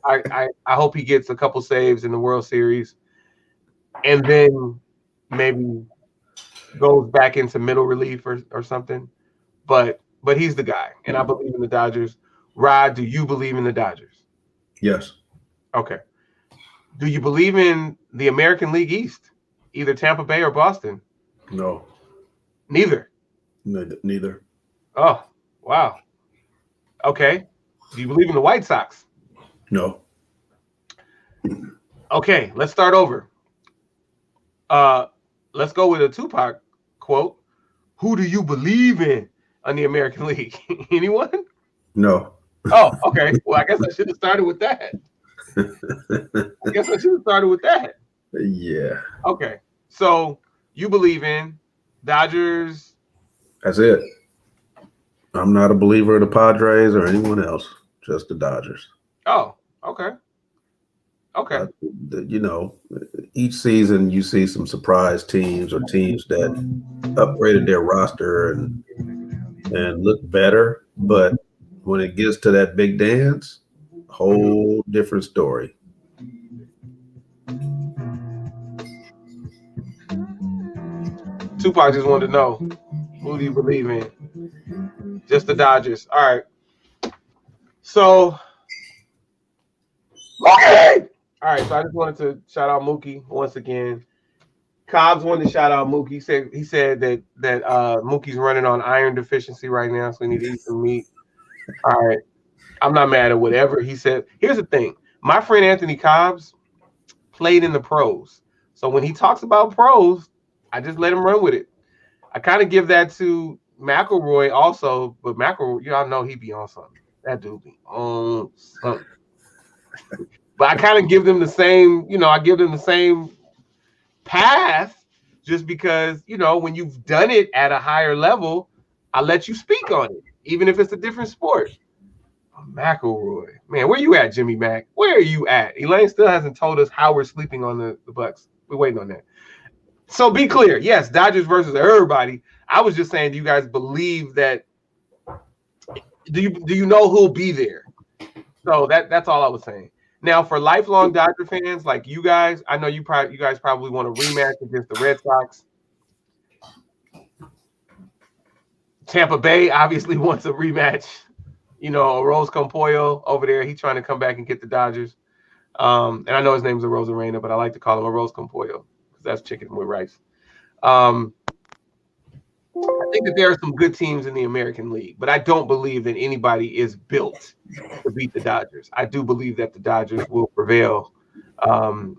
I hope he gets a couple saves in the World Series, and then maybe goes back into middle relief or something. But he's the guy, and I believe in the Dodgers. Rod, do you believe in the Dodgers? Yes. Okay. Do you believe in the American League East, either Tampa Bay or Boston? No. Neither? Neither. Oh, wow. Okay. Do you believe in the White Sox? No. Okay, let's start over. Let's go with a Tupac quote. Who do you believe in the American League? Anyone? No. Oh, okay. Well, I guess I should have started with that. Yeah. Okay. So you believe in Dodgers? That's it. I'm not a believer of the Padres or anyone else. Just the Dodgers. Oh, okay. Okay. Each season you see some surprise teams or teams that upgraded their roster and look better, but when it gets to that big dance, whole different story. Tupac just wanted to know, who do you believe in? Just the Dodgers. All right. So Mookie! All right, so I just wanted to shout out Mookie once again. Cobbs wanted to shout out Mookie. He said that Mookie's running on iron deficiency right now, so we need to eat some meat. All right, I'm not mad at whatever he said. Here's the thing: my friend Anthony Cobbs played in the pros, so when he talks about pros, I just let him run with it. I kind of give that to McElroy also, but McElroy, y'all know he be on something. That dude be on something. But I kind of give them the same, I give them the same path just because, when you've done it at a higher level, I let you speak on it, even if it's a different sport. McElroy. Man, where you at, Jimmy Mack? Where are you at? Elaine still hasn't told us how we're sleeping on the Bucks. We're waiting on that. So be clear. Yes, Dodgers versus everybody. I was just saying, do you guys believe that? Do you know who'll be there? So that's all I was saying. Now, for lifelong Dodger fans like you guys, I know you guys probably want a rematch against the Red Sox. Tampa Bay obviously wants a rematch. Rose Compoyo over there, he's trying to come back and get the Dodgers. And I know his name's a Rosarena, but I like to call him a Rose Compoyo because that's chicken with rice. I think that there are some good teams in the American League, but I don't believe that anybody is built to beat the Dodgers. I do believe that the Dodgers will prevail no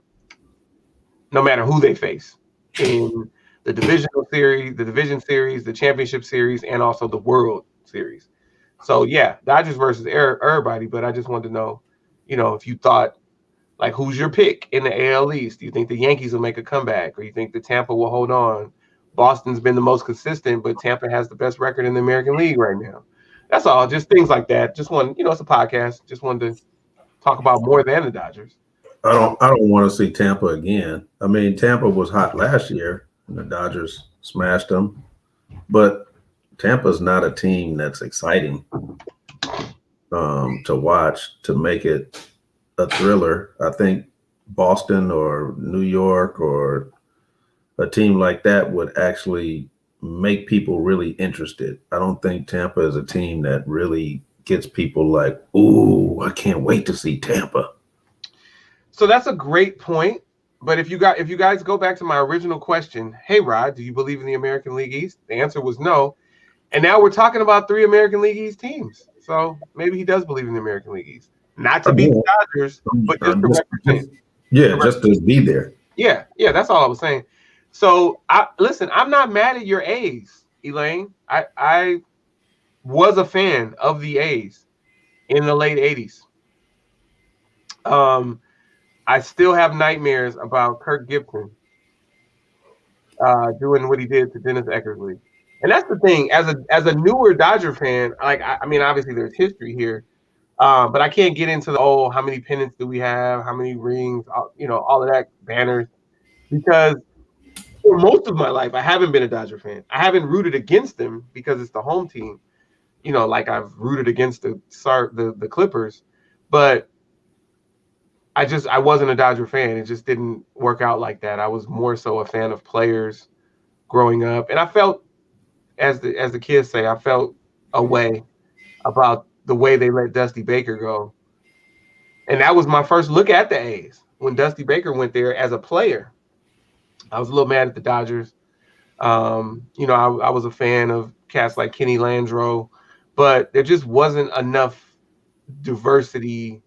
matter who they face in the division series, the championship series, and also the World Series. So, yeah, Dodgers versus everybody, but I just wanted to know, if you thought, like, who's your pick in the AL East? Do you think the Yankees will make a comeback, or you think the Tampa will hold on? Boston's been the most consistent, but Tampa has the best record in the American League right now. That's all. Just things like that. Just one, it's a podcast. Just wanted to talk about more than the Dodgers. I don't want to see Tampa again. I mean, Tampa was hot last year, and the Dodgers smashed them. But Tampa's not a team that's exciting to watch, to make it a thriller. I think Boston or New York or a team like that would actually make people really interested. I don't think Tampa is a team that really gets people like, ooh, I can't wait to see Tampa. So that's a great point. But if you guys go back to my original question, hey, Rod, do you believe in the American League East? The answer was no. And now we're talking about 3 American League East teams. So maybe he does believe in the American League East. Not to beat the Dodgers, but just to represent. Just to be there. Yeah, that's all I was saying. So, listen, I'm not mad at your A's, Elaine. I was a fan of the A's in the late 80s. I still have nightmares about Kirk Gibson doing what he did to Dennis Eckersley. And that's the thing. As a newer Dodger fan, like I mean, obviously there's history here, but I can't get into how many pennants do we have, how many rings, all of that banners, because for most of my life I haven't been a Dodger fan. I haven't rooted against them because it's the home team, like I've rooted against the Clippers, but I wasn't a Dodger fan. It just didn't work out like that. I was more so a fan of players growing up, and I felt, as the kids say, I felt a way about the way they let Dusty Baker go. And that was my first look at the A's when Dusty Baker went there as a player. I was a little mad at the Dodgers. I was a fan of cats like Kenny Landreau, but there just wasn't enough diversity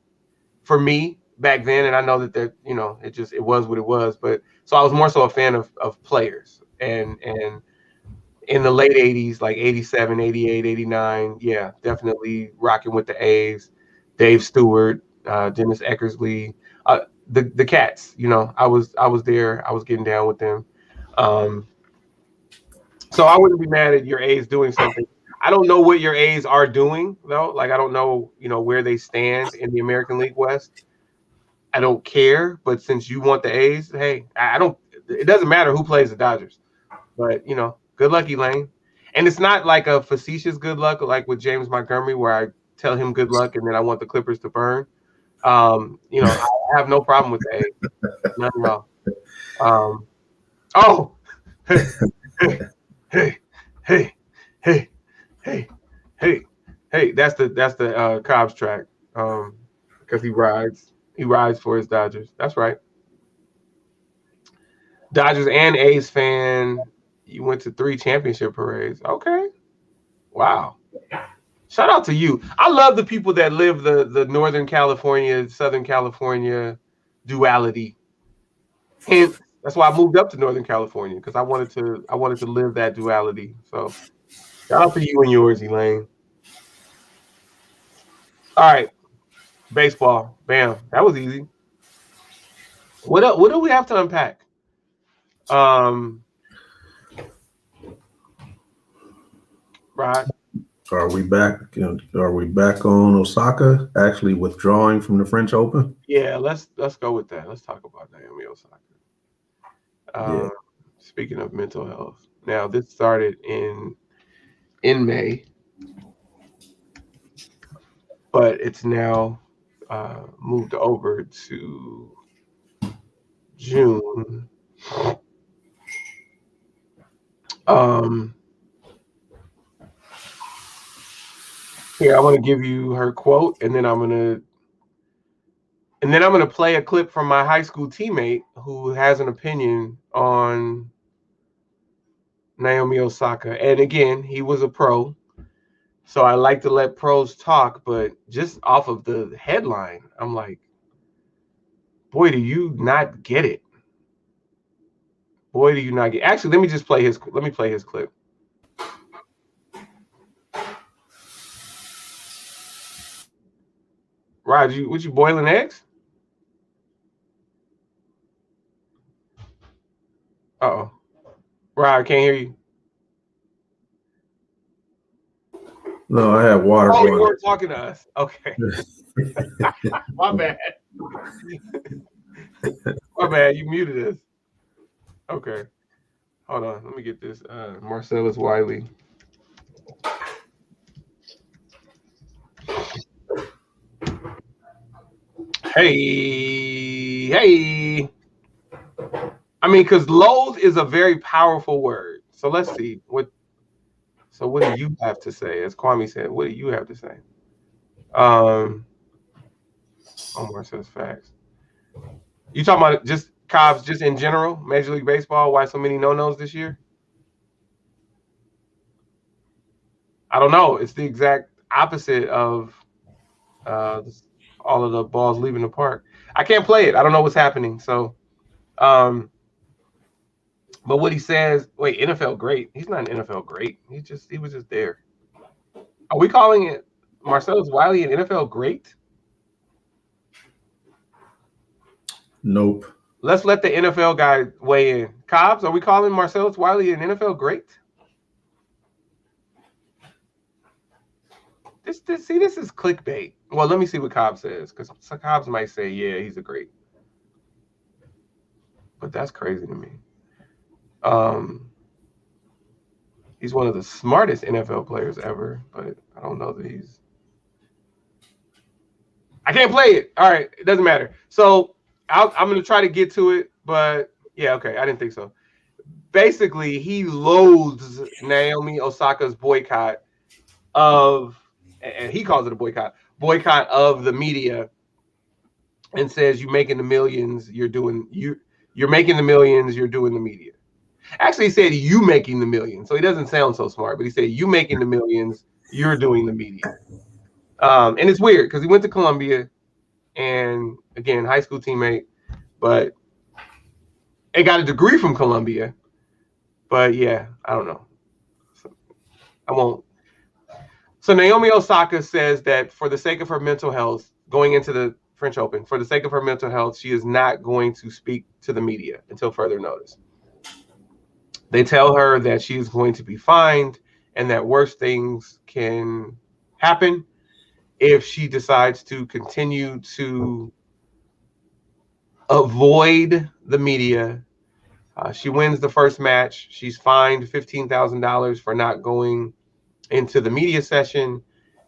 for me back then. And I know that it was what it was. But so I was more so a fan of players. And in the late 80s, like 87, 88, 89, yeah, definitely rocking with the A's, Dave Stewart, Dennis Eckersley, the Cats. I was there. I was getting down with them. So I wouldn't be mad at your A's doing something. I don't know what your A's are doing, though. Like, I don't know, where they stand in the American League West. I don't care. But since you want the A's, hey, it doesn't matter who plays the Dodgers. But, good luck, Elaine. And it's not like a facetious good luck like with James Montgomery where I tell him good luck and then I want the Clippers to burn. I have no problem with the A's. None at all. Hey. That's the Cobbs track because he rides He rides for his Dodgers. That's right. Dodgers and A's fan. You went to 3 championship parades. Okay. Wow. Shout out to you. I love the people that live the Northern California, Southern California duality. Hence, that's why I moved up to Northern California, because I wanted to live that duality. So shout out to you and yours, Elaine. All right. Baseball. Bam. That was easy. What do we have to unpack? Right. Are we back? Are we back on Osaka actually withdrawing from the French Open? Yeah, let's go with that. Let's talk about Naomi Osaka. Yeah. Speaking of mental health, now this started in May, but it's now moved over to June. Here, I want to give you her quote, and then I'm gonna play a clip from my high school teammate who has an opinion on Naomi Osaka. And again, he was a pro, so I like to let pros talk, but just off of the headline, I'm like, boy, do you not get it. Boy, do you not get it. Actually, let me play his clip. Rod, what you boiling eggs? Uh-oh. Rod, I can't hear you. No, I have water. Oh, you weren't talking to us. Okay. My bad. My bad. You muted us. Okay. Hold on. Let me get this. Marcellus Wiley. Hey. I mean, because loathe is a very powerful word. So let's see. What do you have to say? As Kwame said, what do you have to say? Omar says facts. You talking about just Cobbs, just in general, Major League Baseball, why so many no-nos this year? I don't know. It's the exact opposite of all of the balls leaving the park. I can't play it. I don't know what's happening. So, but what he says, wait, NFL great. He's not an NFL great. He was just there. Are we calling it Marcellus Wiley an NFL great? Nope. Let's let the NFL guy weigh in. Cobbs, are we calling Marcellus Wiley an NFL great? This is clickbait. Well, let me see what Cobbs says, because Cobbs might say, yeah, he's a great. But that's crazy to me. He's one of the smartest NFL players ever, but I don't know that he's. I can't play it. All right, it doesn't matter. So I'm going to try to get to it, but yeah, okay, I didn't think so. Basically, he loathes Naomi Osaka's boycott of, and he calls it a boycott of the media, and says, "You making the millions, you're making the millions, you're doing the media." Actually, he said, "You making the millions," so he doesn't sound so smart, but he said, "You making the millions, you're doing the media." And it's weird because he went to Columbia, and again, high school teammate, but he got a degree from Columbia. But yeah, I don't know. So, I won't. So Naomi Osaka says that for the sake of her mental health, going into the French Open, for the sake of her mental health, she is not going to speak to the media until further notice. They tell her that she is going to be fined and that worse things can happen if she decides to continue to avoid the media. She wins the first match. She's fined $15,000 for not going into the media session.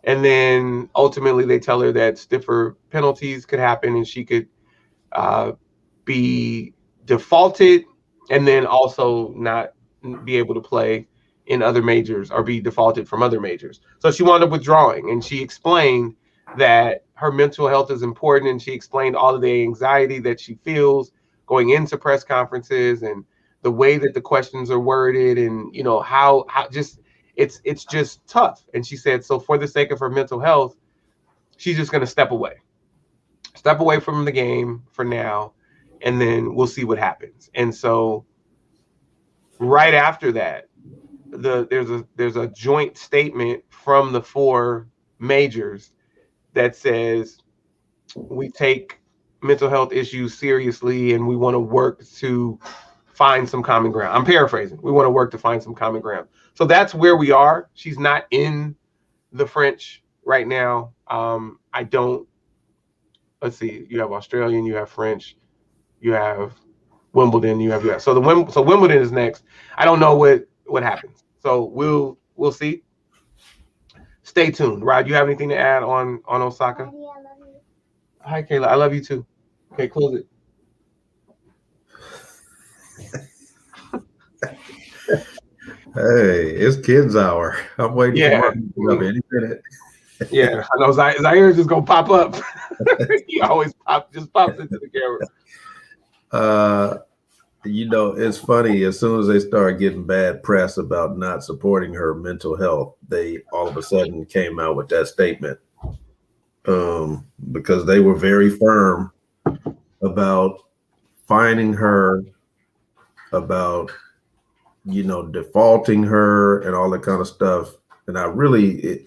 And then ultimately they tell her that stiffer penalties could happen and she could be defaulted and then also not be able to play in other majors or be defaulted from other majors. So she wound up withdrawing, and she explained that her mental health is important, and she explained all of the anxiety that she feels going into press conferences and the way that the questions are worded, and how just it's just tough. And she said, so for the sake of her mental health, she's just going to step away from the game for now, and then we'll see what happens. And so right after that, there's a joint statement from the four majors that says we take mental health issues seriously and we want to work to find some common ground. I'm paraphrasing. We want to work to find some common ground. So that's where we are. She's not in the French right now. Let's see. You have Australian, you have French, you have Wimbledon, you have US. So Wimbledon is next. I don't know what happens. So we'll see. Stay tuned. Rod, you have anything to add on Osaka? Daddy, I love you. Hi, Kayla. I love you too. Okay, close it. Hey, it's kids hour. I'm waiting Yeah. for Martin to come up any minute. Yeah, I know Zaire is just gonna pop up. He always pops into the camera. It's funny. As soon as they started getting bad press about not supporting her mental health, they all of a sudden came out with that statement. Because they were very firm about finding her, about defaulting her and all that kind of stuff. And I really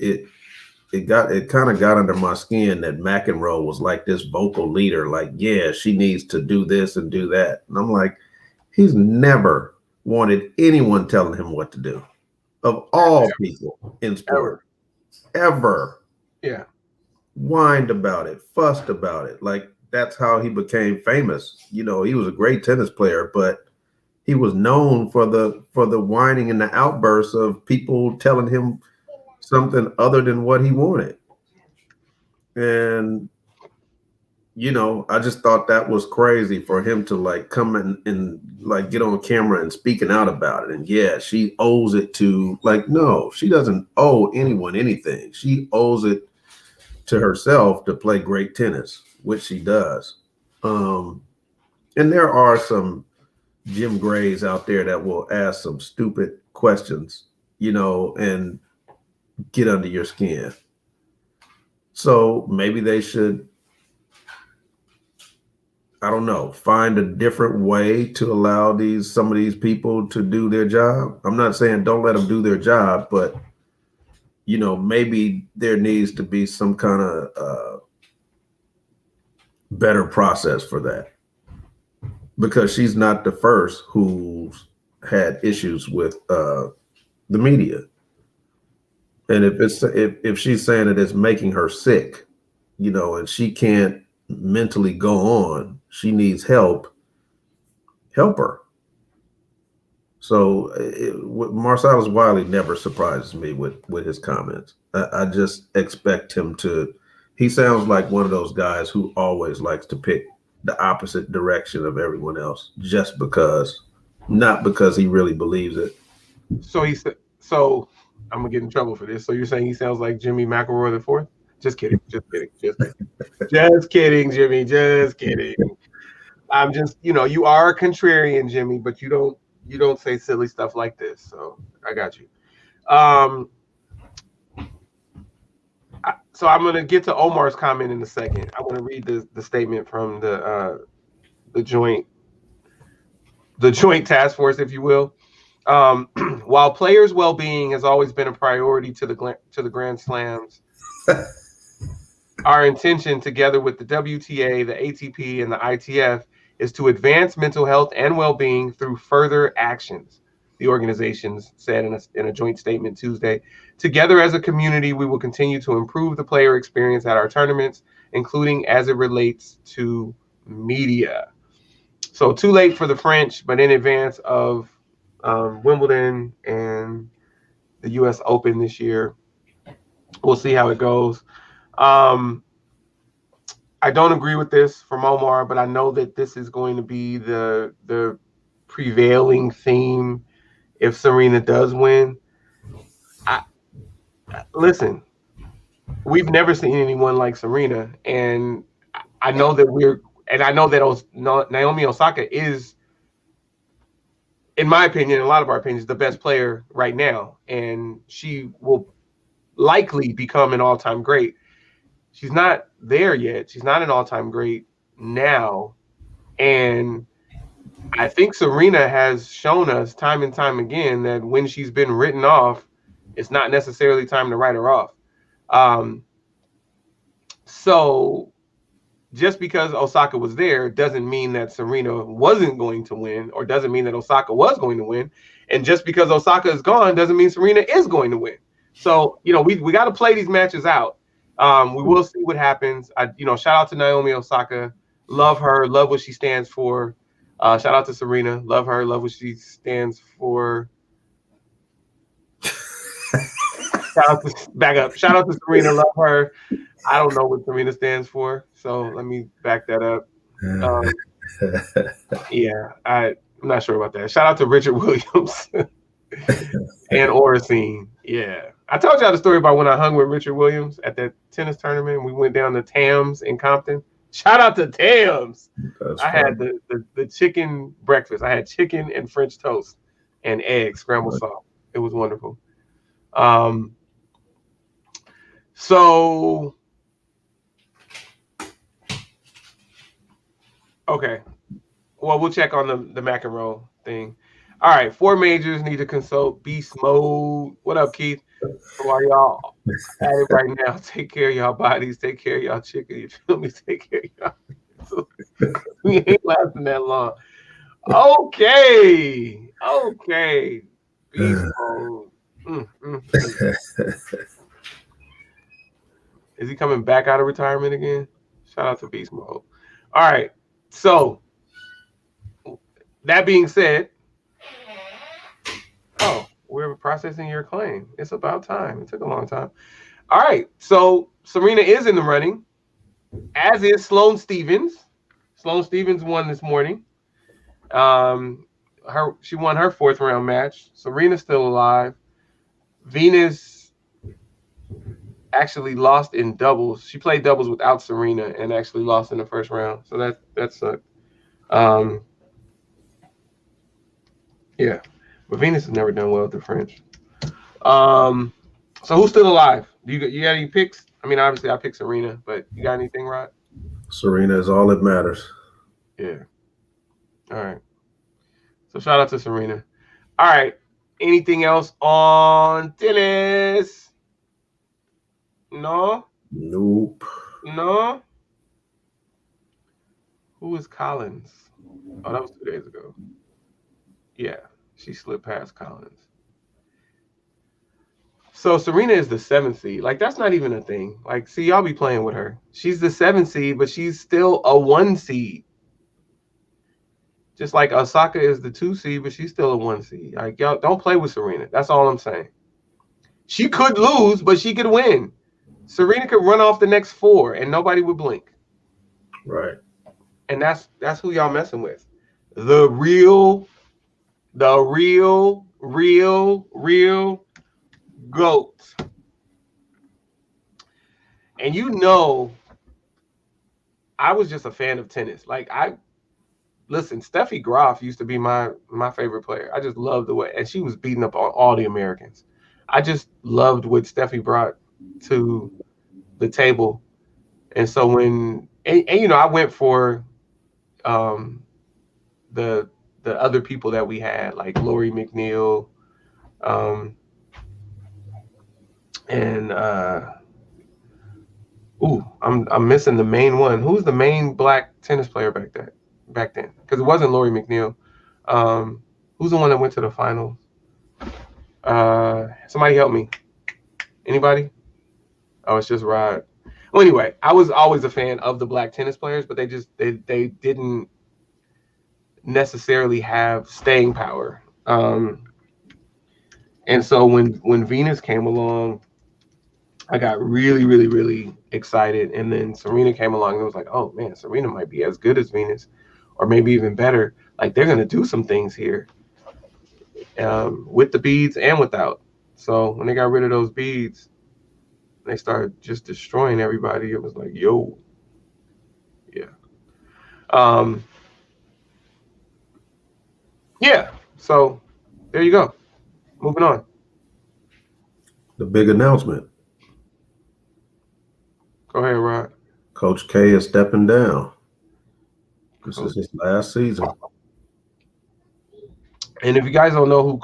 it kind of got under my skin that McEnroe was like this vocal leader, like, yeah, she needs to do this and do that. And I'm like, he's never wanted anyone telling him what to do, of all people in sport, ever. Yeah. Whined about it, fussed about it. Like, that's how he became famous. He was a great tennis player, but he was known for the whining and the outbursts of people telling him something other than what he wanted. And I just thought that was crazy for him to like come and like get on camera and speaking out about it. And yeah, she owes it to, like, no, she doesn't owe anyone anything. She owes it to herself to play great tennis, which she does. And there are some Jim Grays out there that will ask some stupid questions, and get under your skin. So maybe they should, I don't know, find a different way to allow some of these people to do their job. I'm not saying don't let them do their job, but maybe there needs to be some kind of better process for that, because she's not the first who's had issues with the media. And if she's saying that it's making her sick, and she can't mentally go on, she needs help her. So Marcellus Wiley never surprises me with his comments. I just expect him to. He sounds like one of those guys who always likes to pick the opposite direction of everyone else, just because, not because he really believes it. So I'm gonna get in trouble for this. So you're saying he sounds like Jimmy McElroy the fourth? Just kidding. Just kidding, Jimmy. Just kidding. I'm just, you are a contrarian, Jimmy, but you don't say silly stuff like this. So I got you. So I'm gonna get to Omar's comment in a second. I want to read the statement from the joint task force, if you will. While players' well-being has always been a priority to the Grand Slams, our intention, together with the WTA, the ATP, and the ITF, is to advance mental health and well-being through further actions, the organizations said in a joint statement Tuesday. Together as a community, we will continue to improve the player experience at our tournaments, including as it relates to media. So too late for the French, but in advance of Wimbledon and the US Open this year. We'll see how it goes. I don't agree with this from Omar, but I know that this is going to be the prevailing theme if Serena does win. Listen, we've never seen anyone like Serena, and I know that Naomi Osaka is, in my opinion, a lot of our opinions, the best player right now, and she will likely become an all-time great. She's not there yet. She's not an all-time great now, and I think Serena has shown us time and time again that when she's been written off, it's not necessarily time to write her off. Um, so just because Osaka was there doesn't mean that Serena wasn't going to win, or doesn't mean that Osaka was going to win. And just because Osaka is gone doesn't mean Serena is going to win. So, we got to play these matches out. We will see what happens. Shout out to Naomi Osaka. Love her. Love what she stands for. Shout out to Serena. Love her. Love what she stands for. Back up. Shout out to Serena. Love her. I don't know what Serena stands for, so let me back that up. Yeah, I'm not sure about that. Shout out to Richard Williams and Oracene. Yeah, I told y'all the story about when I hung with Richard Williams at that tennis tournament. We went down to Tam's in Compton. Shout out to Tam's. I had the chicken breakfast. I had chicken and French toast and eggs, scrambled salt. It was wonderful. So. Okay. Well, we'll check on the McEnroe thing. All right. 4 majors need to consult beast mode. What up, Keith? How are y'all at it right now? Take care of y'all bodies. Take care of y'all chicken. You feel me? Take care of y'all. We ain't lasting that long. Okay. Beast mode. Is he coming back out of retirement again? Shout out to beast mode. All right. So, that being said, we're processing your claim. It's about time. It took a long time. All right. So, Serena is in the running, as is Sloane Stephens. Sloane Stephens won this morning. She won her 4th round match. Serena's still alive. Venus actually lost in doubles. She played doubles without Serena and actually lost in the 1st round. So that sucked. Yeah, but Venus has never done well with the French. So who's still alive? You got any picks? I mean, obviously I picked Serena, but you got anything, Rod? Serena is all that matters. Yeah. All right. So shout out to Serena. All right. Anything else on tennis? No? Nope. No? Who is Collins? Oh, that was 2 days ago. Yeah, she slipped past Collins. So Serena is the 7th seed. Like, that's not even a thing. Like, see, y'all be playing with her. She's the 7th seed, but she's still a 1 seed. Just like Osaka is the 2 seed, but she's still a 1 seed. Like, y'all don't play with Serena. That's all I'm saying. She could lose, but she could win. Serena could run off the next 4 and nobody would blink. Right. And that's who y'all messing with. The real GOAT. And I was just a fan of tennis. Like, Steffi Graf used to be my favorite player. I just loved the way, and she was beating up on all the Americans. I just loved what Steffi brought to the table. And so when I went for the other people that we had, like Lori McNeil, and I'm missing the main one. Who's the main black tennis player back then? Because it wasn't Lori McNeil. Who's the one that went to the finals? Somebody help me. Anybody? Oh, it's just Rod. Well, anyway, I was always a fan of the black tennis players, but they didn't necessarily have staying power. And so when Venus came along, I got really, really, really excited. And then Serena came along and it was like, oh man, Serena might be as good as Venus, or maybe even better. Like, they're gonna do some things here, with the beads and without. So when they got rid of those beads, they started just destroying everybody. It was like, yo, yeah. Um, yeah. So there you go. Moving on. The big announcement. Go ahead, Rod. Coach K is stepping down. This Coach. is his last season. And if you guys don't know who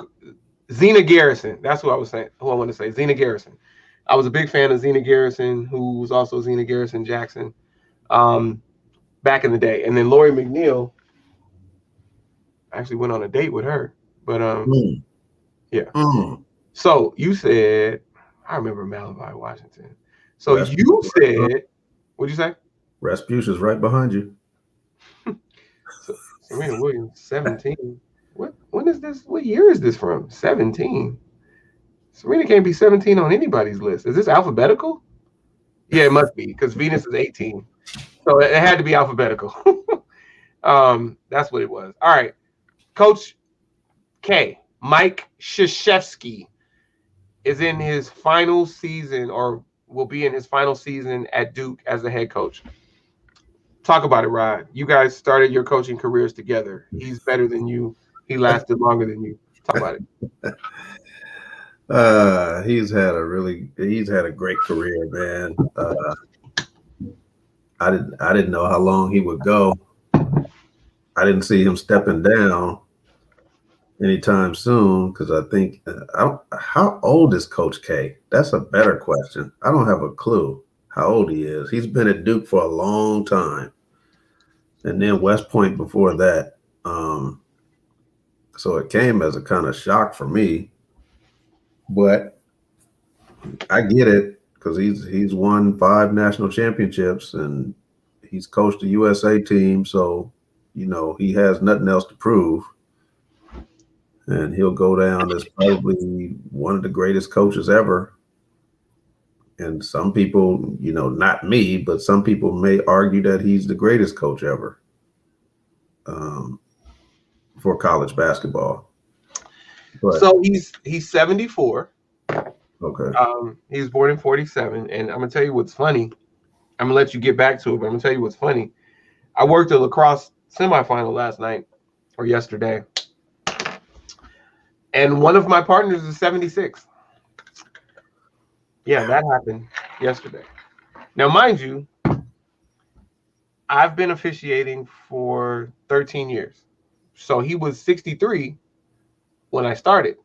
Zena Garrison, that's who I was saying. Who I want to say, Zena Garrison. I was a big fan of Zena Garrison, who was also Zena Garrison Jackson, back in the day. And then Lori McNeil, I actually went on a date with her. But yeah. So you said, I remember Malachi Washington. So you said, what'd you say? Rasputin's right behind you. So Serena Williams, 17. When is this? What year is this from? 17. Serena can't be 17 on anybody's list. Is this alphabetical? Yeah, it must be because Venus is 18. So it had to be alphabetical. That's what it was. All right. Coach K, Mike Krzyzewski, is in his final season or will be in his final season at Duke as the head coach. Talk about it, Rod. You guys started your coaching careers together. He's better than you. He lasted longer than you. Talk about it. He's had a great career, man. I didn't know how long he would go. I didn't see him stepping down anytime soon because I think how old is Coach K? That's a better question. I don't have a clue how old he is. He's been at Duke for a long time, and then West Point before that. So it came as a kind of shock for me, but I get it because he's won 5 national championships and he's coached the USA team. So, he has nothing else to prove. And he'll go down as probably one of the greatest coaches ever. And some people, not me, but some people may argue that he's the greatest coach ever for college basketball. But, so he's 74. Okay. He was born in 47. And I'm going to tell you what's funny. I'm going to let you get back to it, but I'm going to tell you what's funny. I worked a lacrosse semifinal last night or yesterday. And one of my partners is 76. Yeah, that happened yesterday. Now, mind you, I've been officiating for 13 years. So he was 63 when I started.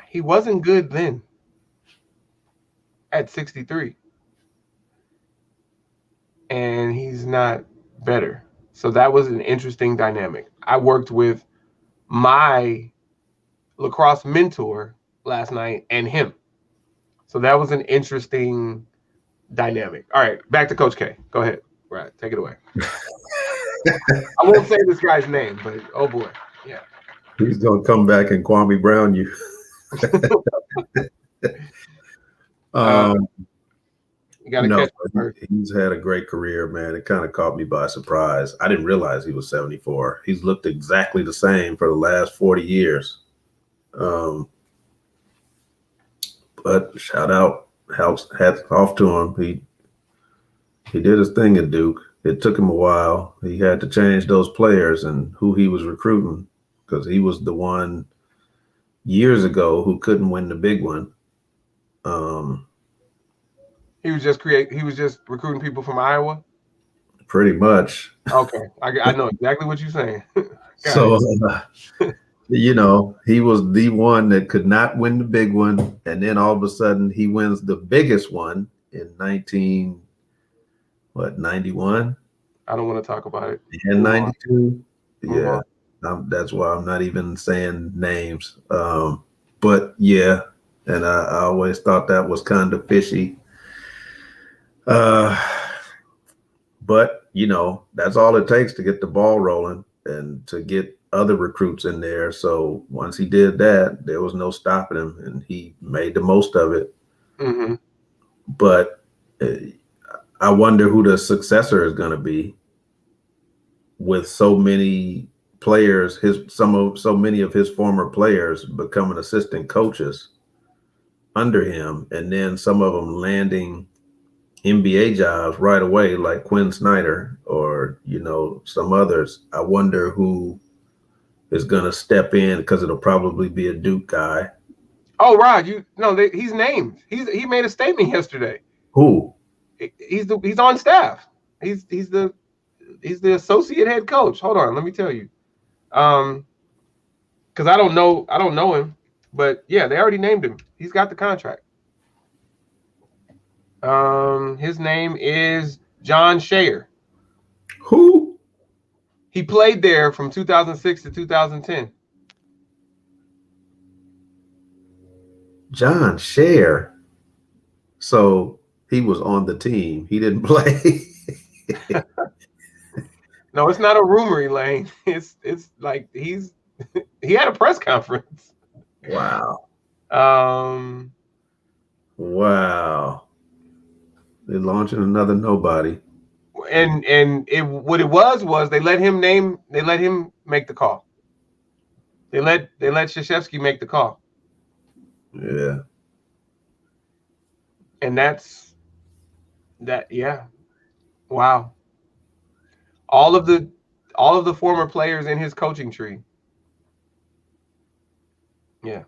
He wasn't good then at 63. And he's not better. So that was an interesting dynamic. I worked with my lacrosse mentor last night and him. So that was an interesting dynamic. All right, back to Coach K. Go ahead. Right, take it away. I won't say this guy's name, but oh boy, yeah. He's gonna come back and Kwame Brown you. You gotta catch him. He's had a great career, man. It kind of caught me by surprise. I didn't realize he was 74. He's looked exactly the same for the last 40 years. But shout out, hats off to him. He did his thing at Duke. It took him a while. He had to change those players and who he was recruiting because he was the one years ago who couldn't win the big one. He was just recruiting people from Iowa. Pretty much. Okay, I know exactly what you're saying. So, he was the one that could not win the big one, and then all of a sudden he wins the biggest one in 91? I don't want to talk about it. And 92? Yeah, that's why I'm not even saying names. But yeah, and I always thought that was kind of fishy. But that's all it takes to get the ball rolling and to get other recruits in there. So once he did that, there was no stopping him, and he made the most of it. Mm-hmm. But I wonder who the successor is going to be with so many players, so many of his former players becoming assistant coaches under him, and then some of them landing NBA jobs right away, like Quinn Snyder or some others. I wonder who is going to step in, because it'll probably be a Duke guy. Oh, Rod, he's named. He made a statement yesterday. Who? He's on staff. He's the associate head coach. Hold on, let me tell you. Because I don't know him, but yeah, they already named him. He's got the contract. His name is John Saucier. Who? He played there from 2006 to 2010. John Saucier. So he was on the team. He didn't play. No, it's not a rumor, Elaine. It's like he had a press conference. Wow. Wow. They're launching another nobody. And what it was they let him make the call. They let Krzyzewski make the call. Yeah. And that's that. Yeah. Wow. All of the former players in his coaching tree. Yeah.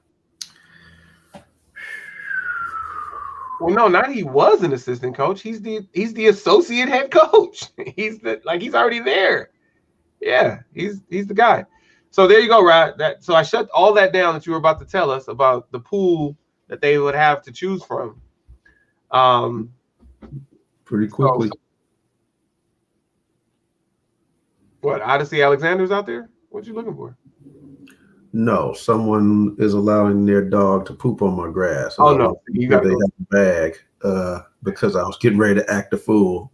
Well, no, not he was an assistant coach. He's the associate head coach. He's already there. Yeah, he's the guy. So there you go, Rod. So I shut all that down that you were about to tell us about the pool that they would have to choose from. Pretty quickly. So, what, Odyssey Alexander's out there? What you looking for? No, someone is allowing their dog to poop on my grass. Oh no, you got they have a bag because I was getting ready to act a fool.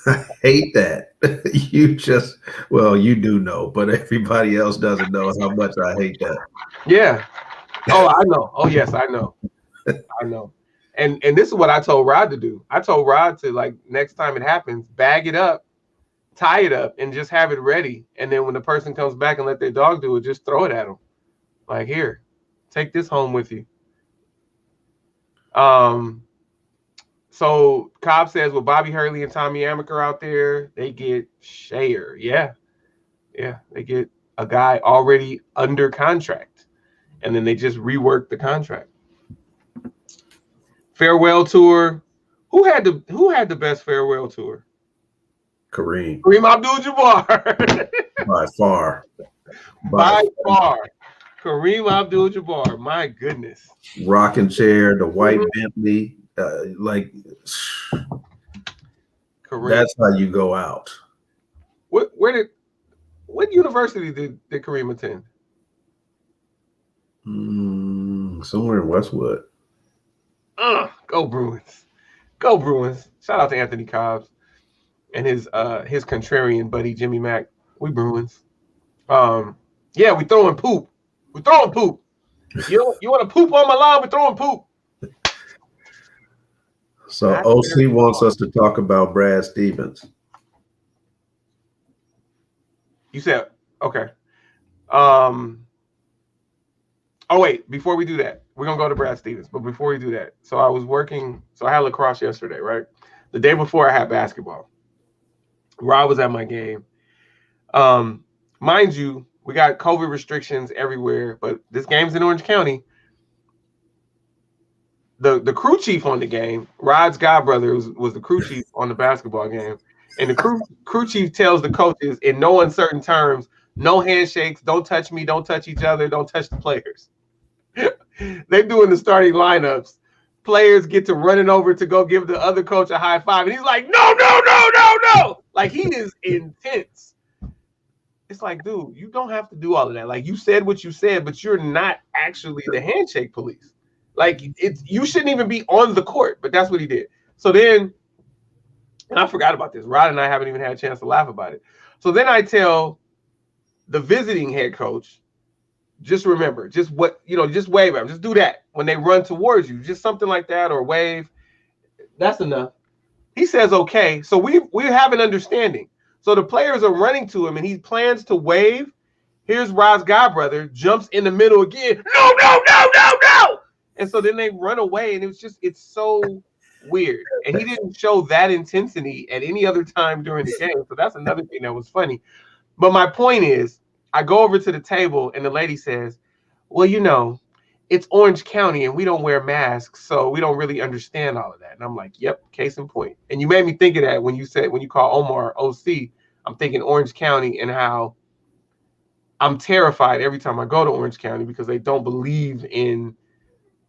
I hate that. You do know, but everybody else doesn't know how much I hate that. Yeah. Oh, I know. Oh, yes, I know. I know. And this is what I told Rod to do. I told Rod to, like, next time it happens, bag it up, tie it up, and just have it ready. And then when the person comes back and let their dog do it, just throw it at them. Like, here, take this home with you. So Cobb says, with Bobby Hurley and Tommy Amaker out there, they get Saucier. Yeah. Yeah, they get a guy already under contract. And then they just rework the contract. Farewell tour. Who had the best farewell tour? Kareem Abdul-Jabbar. By far. By far. Kareem Abdul-Jabbar. My goodness. Rocking chair, the white Bentley. Kareem. That's how you go out. What university did Kareem attend? Somewhere in Westwood. Go Bruins. Go Bruins. Shout out to Anthony Cobbs and his contrarian buddy Jimmy Mack. We Bruins. Yeah, we throwing poop. We throwing poop. You want to poop on my line? We're throwing poop. So OC wants us to talk about Brad Stevens. You said okay. Oh wait, before we do that, we're gonna go to Brad Stevens. But before we do that, so I had lacrosse yesterday, right? The day before I had basketball. Rob was at my game. Mind you, we got COVID restrictions everywhere, but this game's in Orange County. The crew chief on the game, Rod's godbrother, was the crew chief on the basketball game. And the crew chief tells the coaches in no uncertain terms, no handshakes, don't touch me, don't touch each other, don't touch the players. They're doing the starting lineups. Players get to running over to go give the other coach a high five. And he's like, no. Like, he is intense. It's like, dude, you don't have to do all of that. Like, you said what you said, but you're not actually the handshake police. Like, you shouldn't even be on the court, but that's what he did. So then, and I forgot about this. Rod and I haven't even had a chance to laugh about it. So then I tell the visiting head coach, just remember, just wave at them. Just do that when they run towards you. Just something like that, or wave. That's enough. He says, okay. So we have an understanding. So the players are running to him, and he plans to wave. Here's Rod's godbrother, jumps in the middle again. No, no, no, no, no. And so then they run away, and it's so weird. And he didn't show that intensity at any other time during the game. So that's another thing that was funny. But my point is, I go over to the table, and the lady says, well, it's Orange County, and we don't wear masks, so we don't really understand all of that. And I'm like, yep, case in point. And you made me think of that when you call Omar OC. I'm thinking Orange County and how I'm terrified every time I go to Orange County because they don't believe in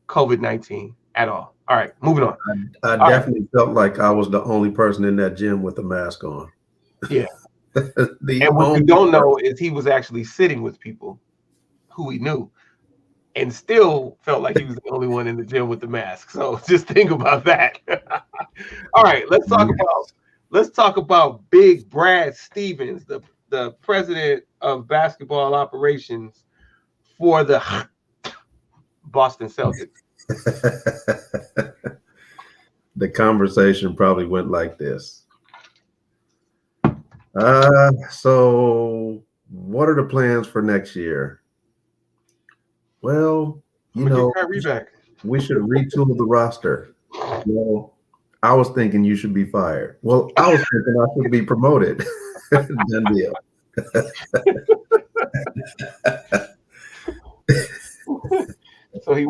COVID-19 at all. All right, moving on. I definitely felt like I was the only person in that gym with a mask on. Yeah. And what you don't know is he was actually sitting with people who he knew and still felt like he was the only one in the gym with the mask. So just think about that. All right, let's talk about Big Brad Stevens, the president of basketball operations for the Boston Celtics. The conversation probably went like this. So what are the plans for next year? Well, we should retool the roster. Well, I was thinking you should be fired. Well, I was thinking I should be promoted. Done deal. So he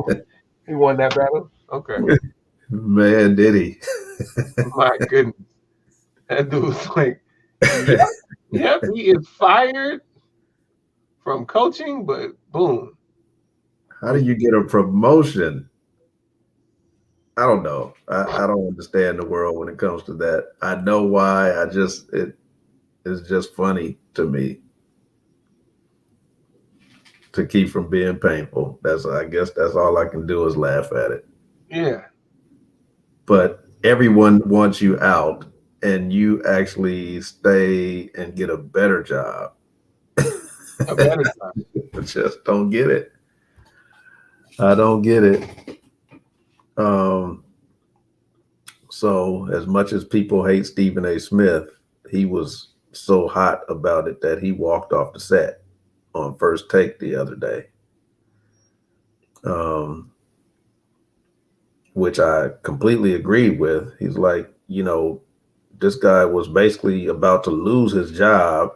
won that battle? Okay. Man, did he? My goodness. That dude's like, yep, he is fired from coaching, but boom. How do you get a promotion? I don't know. I don't understand the world when it comes to that. I know why. It's just funny to me to keep from being painful. I guess that's all I can do is laugh at it. Yeah. But everyone wants you out and you actually stay and get a better job. A better job. I just don't get it. I don't get it. So as much as people hate Stephen A. Smith, he was so hot about it that he walked off the set on First Take the other day. Which I completely agreed with. He's like, this guy was basically about to lose his job.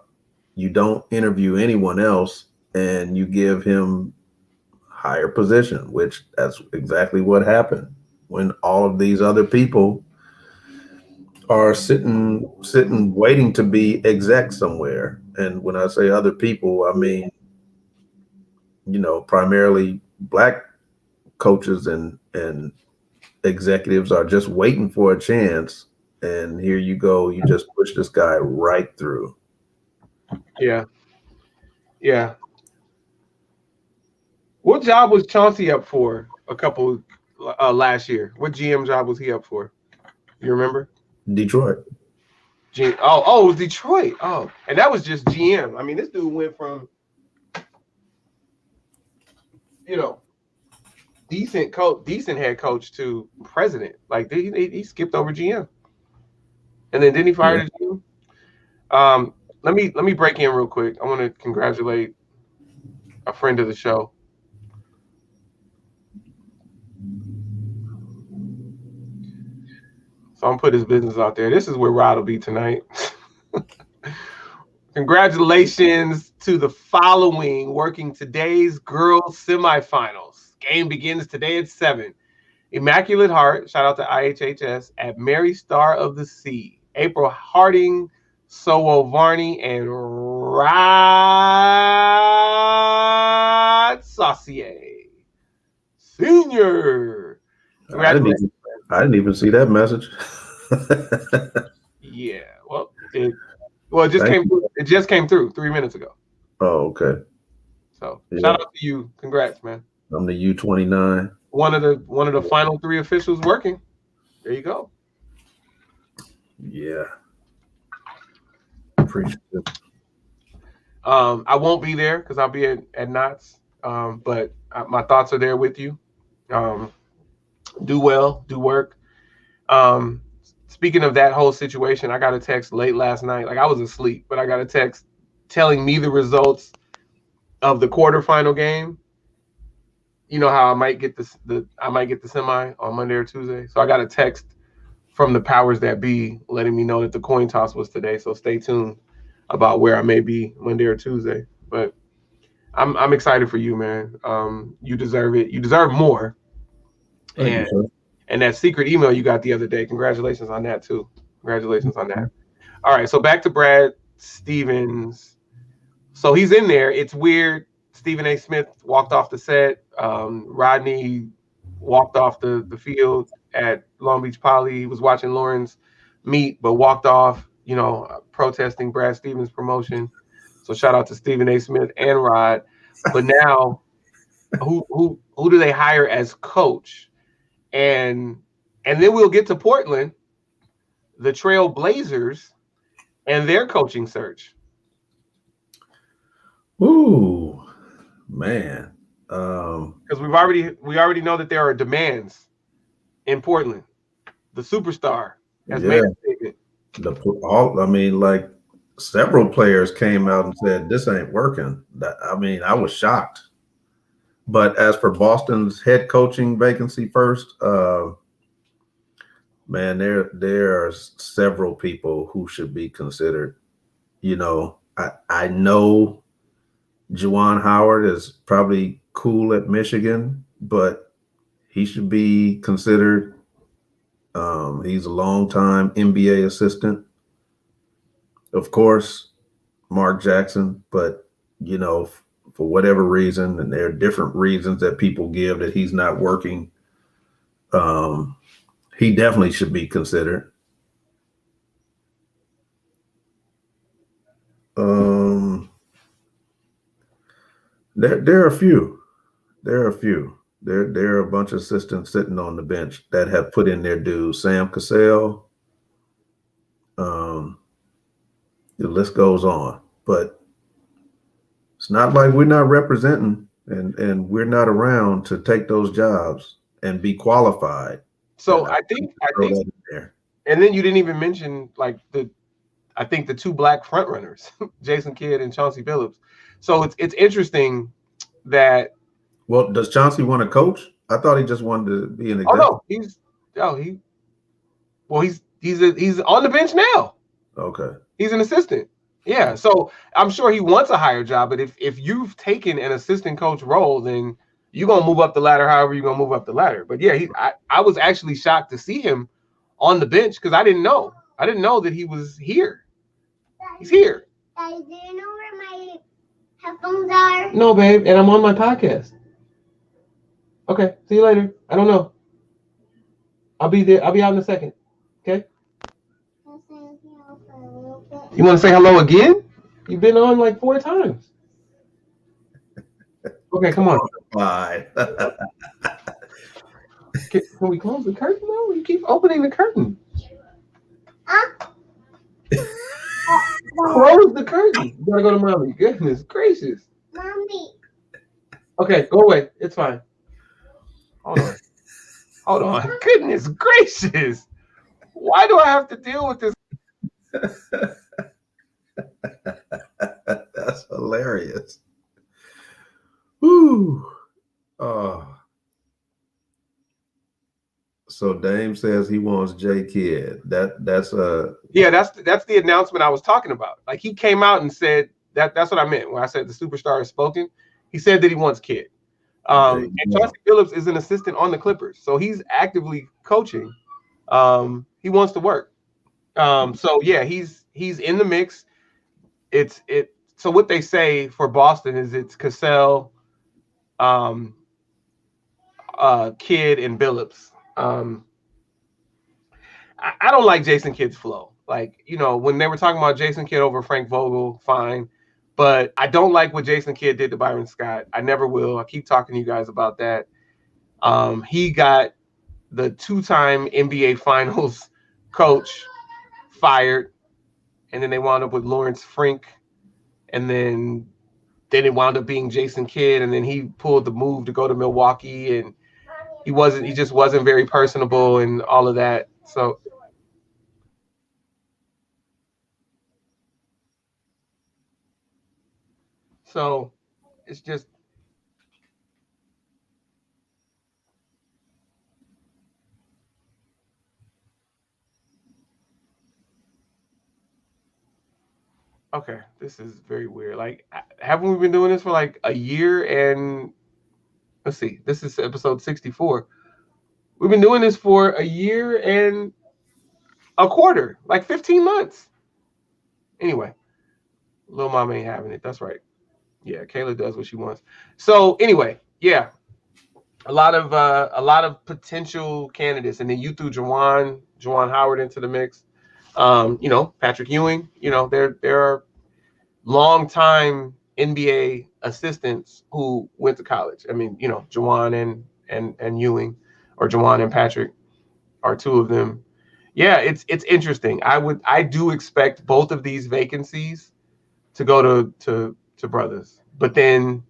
You don't interview anyone else and you give him higher position, which that's exactly what happened when all of these other people are sitting waiting to be exec somewhere. And when I say other people, I mean, primarily black coaches and executives are just waiting for a chance. And here you go, you just push this guy right through. Yeah. Yeah. What job was Chauncey up for last year? What GM job was he up for? You remember? Detroit. It was Detroit. Oh, and that was just GM. I mean, this dude went from, decent head coach to president. Like he skipped over GM, and then didn't he fire the GM? Let me break in real quick. I want to congratulate a friend of the show. So I'm gonna put his business out there. This is where Rod will be tonight. Congratulations to the following working today's girls semifinals. Game begins today at 7. Immaculate Heart, shout out to IHHS, at Mary Star of the Sea. April Harding, Sowo Varney, and Rod Saucier, Senior. I didn't even see that message. Yeah, it just came through 3 minutes ago. Oh, okay. So shout out to you. Congrats, man. I'm the U29. One of the final 3 officials working. There you go. Yeah. Appreciate it. I won't be there because I'll be at Knott's. But my thoughts are there with you. Do well, do work. speaking of that whole situation, I got a text late last night. Like I was asleep, but I got a text telling me the results of the quarterfinal game. You know how I might get the semi on Monday or Tuesday. So I got a text from the powers that be letting me know that the coin toss was today. So stay tuned about where I may be Monday or Tuesday. But I'm excited for you, man. You deserve it. You deserve more. Thank you, sir. And that secret email you got the other day, congratulations on that too. Congratulations on that. All right, so back to Brad Stevens. So he's in there. It's weird. Stephen A. Smith walked off the set. Rodney walked off the field at Long Beach Poly. He was watching Lawrence meet, but walked off, protesting Brad Stevens' promotion. So shout out to Stephen A. Smith and Rod. But now, who do they hire as coach? And then we'll get to Portland, the Trail Blazers, and their coaching search. Ooh, man. Because we already know that there are demands in Portland. The superstar has made a statement. Like several players came out and said this ain't working. I was shocked. But as for Boston's head coaching vacancy first, man, there are several people who should be considered. I know Juwan Howard is probably cool at Michigan, but he should be considered. He's a longtime NBA assistant. Of course, Mark Jackson, but for whatever reason, and there are different reasons that people give that he's not working, he definitely should be considered. There are a few. There are a bunch of assistants sitting on the bench that have put in their dues. Sam Cassell. The list goes on, but it's not like we're not representing and we're not around to take those jobs and be qualified. So I think, and then you didn't even mention the two black front runners, Jason Kidd and Chauncey Billups. So it's interesting that. Well, does Chauncey want to coach? I thought he just wanted to be an executive. He's on the bench now. Okay. He's an assistant. Yeah. So I'm sure he wants a higher job, but if you've taken an assistant coach role, then you're gonna move up the ladder however you're gonna move up the ladder. But yeah, I was actually shocked to see him on the bench because I didn't know that he was here. He's here. Daddy, do you know where my headphones are? No, babe, and I'm on my podcast. Okay, see you later. I don't know. I'll be there. I'll be out in a second. Okay. You want to say hello again? You've been on like 4 times. Okay, come on. Bye. Can we close the curtain though? You keep opening the curtain. Close the curtain. You gotta go to mommy. Goodness gracious. Mommy. Okay, go away. It's fine. Hold on. Goodness gracious. Why do I have to deal with this? That's hilarious. Woo. So Dame says he wants J Kidd. That's the announcement I was talking about. Like he came out and said that's what I meant when I said the superstar has spoken. He said that he wants Kidd. And Chauncey Billups is an assistant on the Clippers, so he's actively coaching. He wants to work. So yeah, he's in the mix. So what they say for Boston is it's Cassell, Kidd, and Billups. I don't like Jason Kidd's flow. Like, when they were talking about Jason Kidd over Frank Vogel, fine. But I don't like what Jason Kidd did to Byron Scott. I never will. I keep talking to you guys about that. He got the 2-time NBA Finals coach fired, and then they wound up with Lawrence Frink, and then it wound up being Jason Kidd, and then he pulled the move to go to Milwaukee, and he just wasn't very personable and all of that. So So it's just okay. This is very weird. Like, haven't we been doing this for like a year? And let's see, this is episode 64. We've been doing this for a year and a quarter, like 15 months. Anyway, little mama ain't having it. That's right. Yeah, Kayla does what she wants. So anyway, yeah, a lot of potential candidates, and then you threw Juwan Howard into the mix. Patrick Ewing. There are longtime NBA assistants who went to college. I mean, Juwan and Ewing, or Juwan and Patrick are two of them. Yeah, it's interesting. I do expect both of these vacancies to go to brothers, but then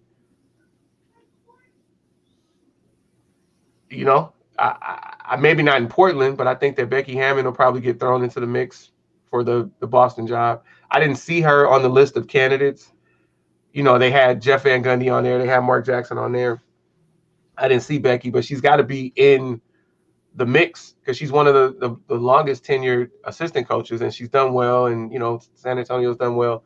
I maybe not in Portland, but I think that Becky Hammond will probably get thrown into the mix for the Boston job. I didn't see her on the list of candidates. They had Jeff Van Gundy on there. They had Mark Jackson on there. I didn't see Becky, but she's got to be in the mix because she's one of the longest tenured assistant coaches, and she's done well, and San Antonio's done well.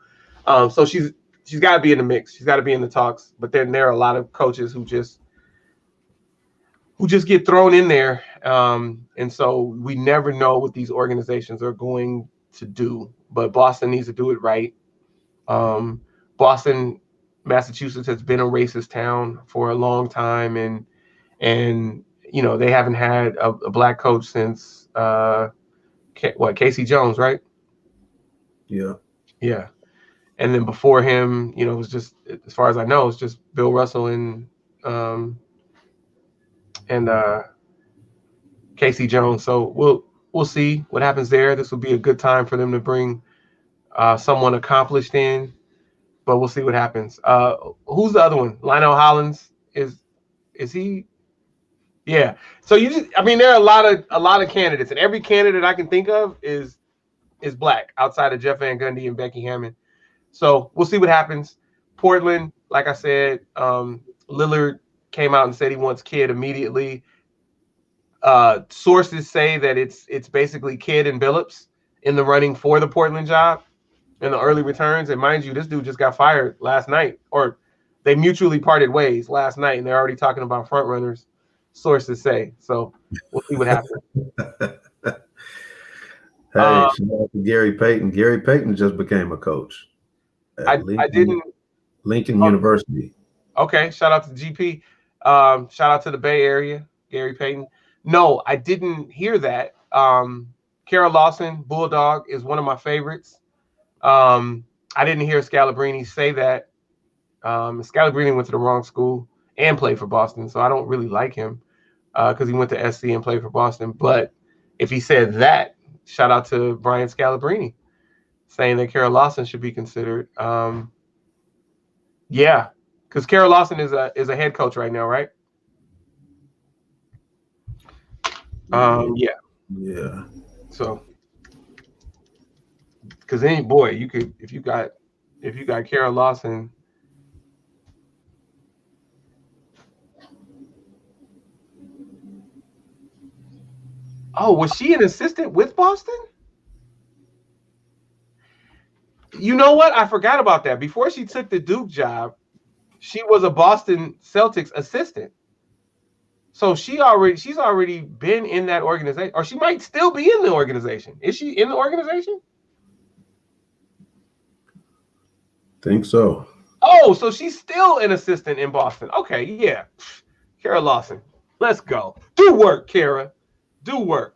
So she's got to be in the mix. She's got to be in the talks. But then there are a lot of coaches who just get thrown in there, and so we never know what these organizations are going to do. But Boston needs to do it right. Boston, Massachusetts has been a racist town for a long time, and they haven't had a black coach since Casey Jones, right? Yeah. And then before him, it was just, as far as I know, it's just Bill Russell and Casey Jones. So we'll see what happens there. This will be a good time for them to bring someone accomplished in, but we'll see what happens. Who's the other one? Lionel Hollins is he? Yeah. So there are a lot of candidates, and every candidate I can think of is black outside of Jeff Van Gundy and Becky Hammond. So we'll see what happens. Portland, like I said, Lillard came out and said he wants Kidd immediately. Sources say that it's basically Kidd and Billups in the running for the Portland job in the early returns. And mind you, this dude just got fired last night, or they mutually parted ways last night, and they're already talking about front runners, sources say. So we'll see what happens. Hey, shout out to Gary Payton. Gary Payton just became a coach. I didn't. Lincoln University. Okay, shout out to GP. Shout out to the Bay Area, Gary Payton. No, I didn't hear that. Kara Lawson, Bulldog, is one of my favorites. I didn't hear Scalabrini say that. Scalabrini went to the wrong school and played for Boston, so I don't really like him because he went to SC and played for Boston. But if he said that, shout out to Brian Scalabrini saying that Kara Lawson should be considered. Yeah, because Kara Lawson is a head coach right now, right? Yeah. So, because you could, if you got Kara Lawson. Oh, was she an assistant with Boston? You know what? I forgot about that. Before she took the Duke job, she was a Boston Celtics assistant. So she's already been in that organization, or she might still be in the organization. Is she in the organization? Think so. Oh, so she's still an assistant in Boston. Okay, yeah. Kara Lawson. Let's go. Do work, Kara. Do work.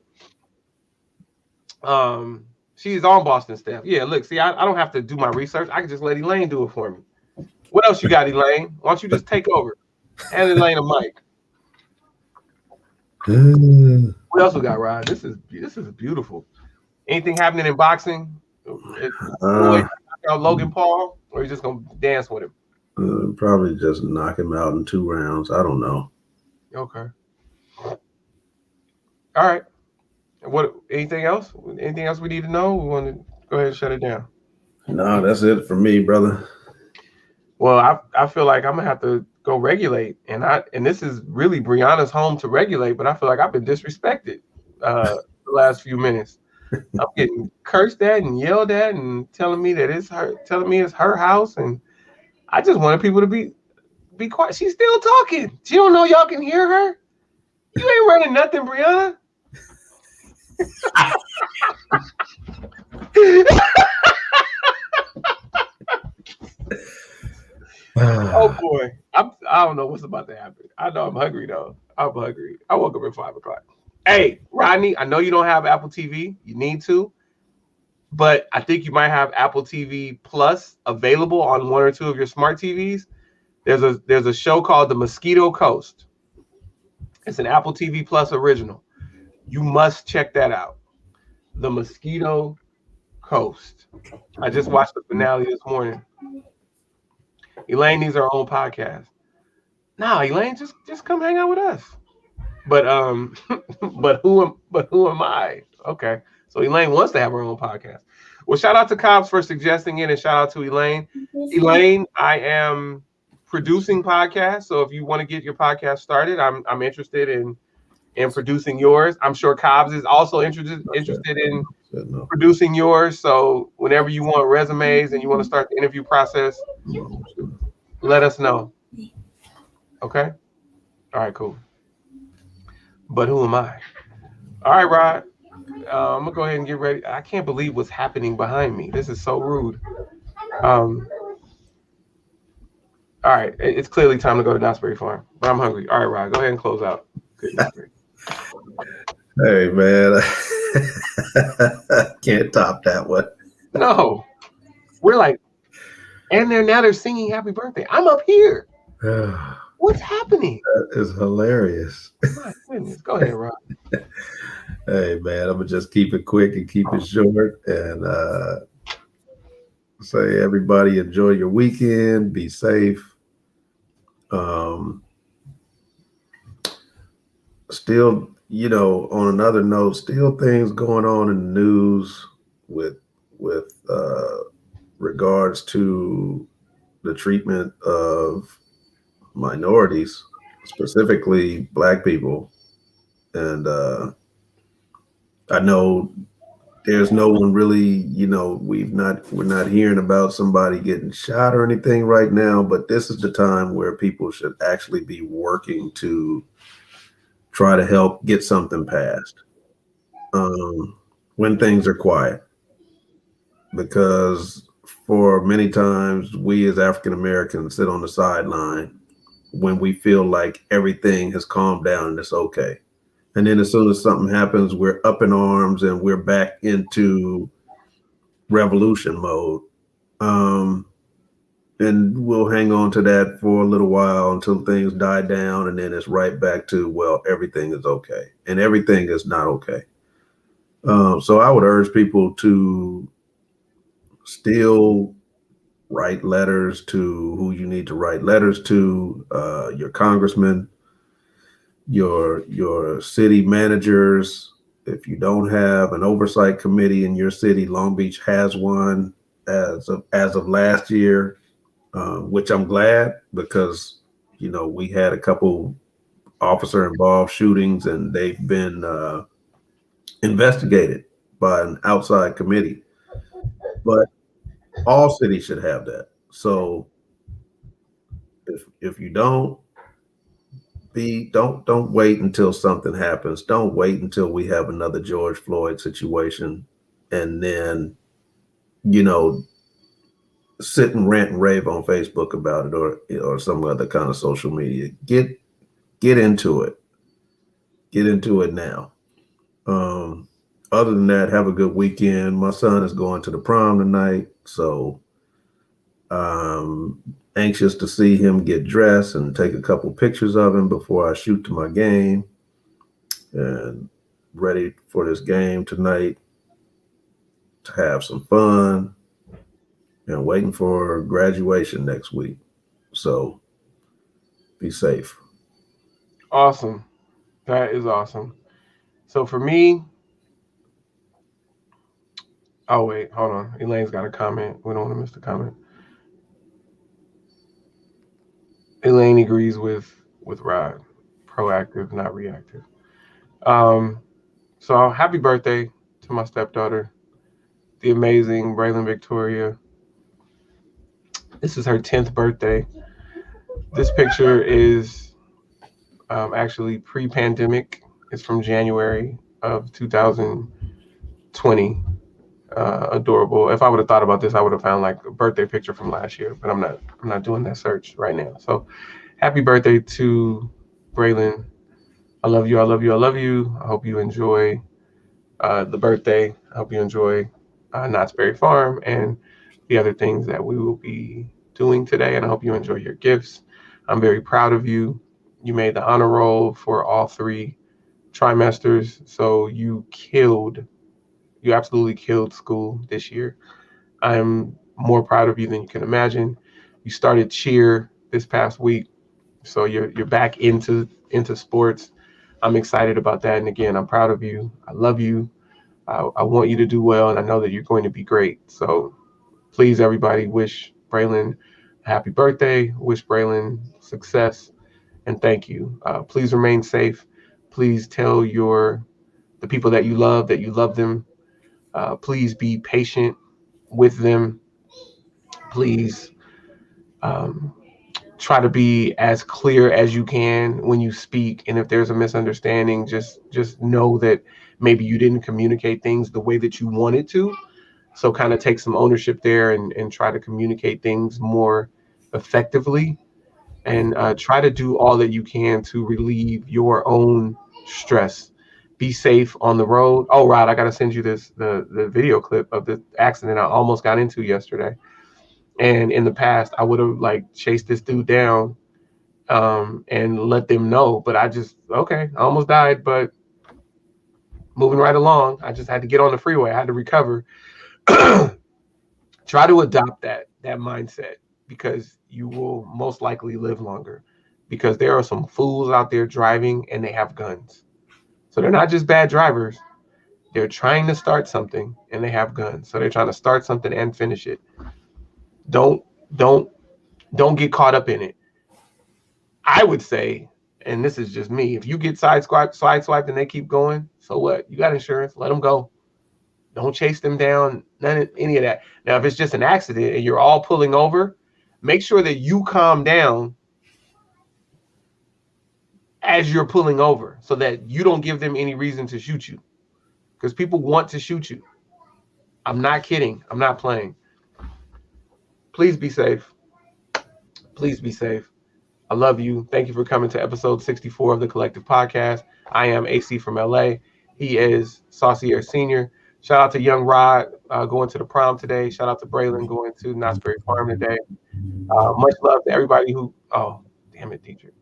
She's on Boston staff. Yeah, look, see, I don't have to do my research. I can just let Elaine do it for me. What else you got, Elaine? Why don't you just take over? Hand Elaine a mic. What else we got, Rod? This is beautiful. Anything happening in boxing? Logan Paul, or you just gonna dance with him? Probably just knock him out in 2 rounds. I don't know. Okay. All right. What? Anything else? Anything else we need to know? We want to go ahead and shut it down. No, that's it for me, brother. Well, I feel like I'm gonna have to go regulate, and this is really Brianna's home to regulate, but I feel like I've been disrespected the last few minutes. I'm getting cursed at and yelled at and telling me it's her house, and I just wanted people to be quiet. She's still talking. She don't know y'all can hear her. You ain't running nothing, Brianna. Oh boy, I don't know what's about to happen. I know I'm hungry though. I'm hungry. I woke up at 5 o'clock. Hey, Rodney, I know you don't have Apple TV. You need to, but I think you might have Apple TV Plus available on one or two of your smart TVs. There's a show called The Mosquito Coast. It's an Apple TV Plus original. You must check that out. The Mosquito Coast. I just watched the finale this morning. Elaine needs her own podcast. Nah, Elaine, just come hang out with us. But but who am I? Okay. So Elaine wants to have her own podcast. Well, shout out to Cobbs for suggesting it, and shout out to Elaine. Elaine, I am producing podcasts, so if you want to get your podcast started, I'm interested in producing yours. I'm sure Cobbs is also interested in producing yours. So whenever you want resumes and you want to start the interview process, let us know. Okay? All right, cool. But who am I? All right, Rod. I'm gonna go ahead and get ready. I can't believe what's happening behind me. This is so rude. All right, it's clearly time to go to Knott's Farm, but I'm hungry. All right, Rod, go ahead and close out. Hey, man, can't top that one. No, we're like, and they're singing "Happy Birthday." I'm up here. What's happening? That is hilarious. My goodness, go ahead, Rod. Hey, man, I'm gonna just keep it quick and keep it short, and say everybody enjoy your weekend. Be safe. Still, on another note, still things going on in the news with regards to the treatment of minorities, specifically Black people. And I know there's no one really, we're not hearing about somebody getting shot or anything right now, but this is the time where people should actually be working to try to help get something passed when things are quiet, because for many times we as African Americans sit on the sideline when we feel like everything has calmed down and it's okay. And then as soon as something happens, we're up in arms and we're back into revolution mode. And we'll hang on to that for a little while until things die down. And then it's right back to, well, everything is okay. And everything is not okay. So I would urge people to still write letters to who you need to write letters to, your congressman, your city managers. If you don't have an oversight committee in your city, Long Beach has one as of last year, which I'm glad, because we had a couple officer involved shootings and they've been investigated by an outside committee. But all cities should have that. So if you don't wait until something happens. Don't wait until we have another George Floyd situation and then, sit and rant and rave on Facebook about it or some other kind of social media. Get into it. Get into it now. Other than that, have a good weekend. My son is going to the prom tonight, so anxious to see him get dressed and take a couple pictures of him before I shoot to my game, and ready for this game tonight to have some fun and waiting for graduation next week. So be safe. Awesome. That is awesome. So for me, oh wait, hold on. Elaine's got a comment. We don't want to miss the comment. Elaine agrees with Rod. Proactive, not reactive. Um, so happy birthday to my stepdaughter, the amazing Braylon Victoria. This is her 10th birthday. This picture is actually pre-pandemic. It's from January of 2020. Adorable. If I would have thought about this, I would have found like a birthday picture from last year, but I'm not. I'm not doing that search right now. So, happy birthday to Braylon. I love you. I love you. I love you. I hope you enjoy the birthday. I hope you enjoy Knott's Berry Farm and the other things that we will be doing today. And I hope you enjoy your gifts. I'm very proud of you. You made the honor roll for all 3 trimesters. So you absolutely killed school this year. I'm more proud of you than you can imagine. You started cheer this past week, so you're back into sports. I'm excited about that. And again, I'm proud of you. I love you. I want you to do well, and I know that you're going to be great. So please, everybody, wish Braylon a happy birthday. Wish Braylon success, and thank you. Please remain safe. Please tell the people that you love them. Please be patient with them. Please um, try to be as clear as you can when you speak. And if there's a misunderstanding, just know that maybe you didn't communicate things the way that you wanted to. So kind of take some ownership there and try to communicate things more effectively and try to do all that you can to relieve your own stress. Be safe on the road. Oh, Rod, I gotta send you the video clip of the accident I almost got into yesterday. And in the past, I would have like chased this dude down and let them know. But I just okay, I almost died, but moving right along. I just had to get on the freeway. I had to recover. Try to adopt that mindset because you will most likely live longer. Because there are some fools out there driving and they have guns. So they're not just bad drivers. They're trying to start something and they have guns. So they're trying to start something and finish it. Don't don't don't get caught up in it. I would say, and this is just me, if you get sideswiped and they keep going, so what? You got insurance, let them go. Don't chase them down, any of that. Now, if it's just an accident and you're all pulling over, make sure that you calm down as you're pulling over so that you don't give them any reason to shoot you. Because people want to shoot you. I'm not kidding. I'm not playing. Please be safe. Please be safe. I love you. Thank you for coming to episode 64 of the Collective Podcast. I am AC from LA. He is Saucier Senior. Shout out to young Rod going to the prom today. Shout out to Braylon going to Knott's Berry Farm today. Much love to everybody who, oh, damn it, Dietrich.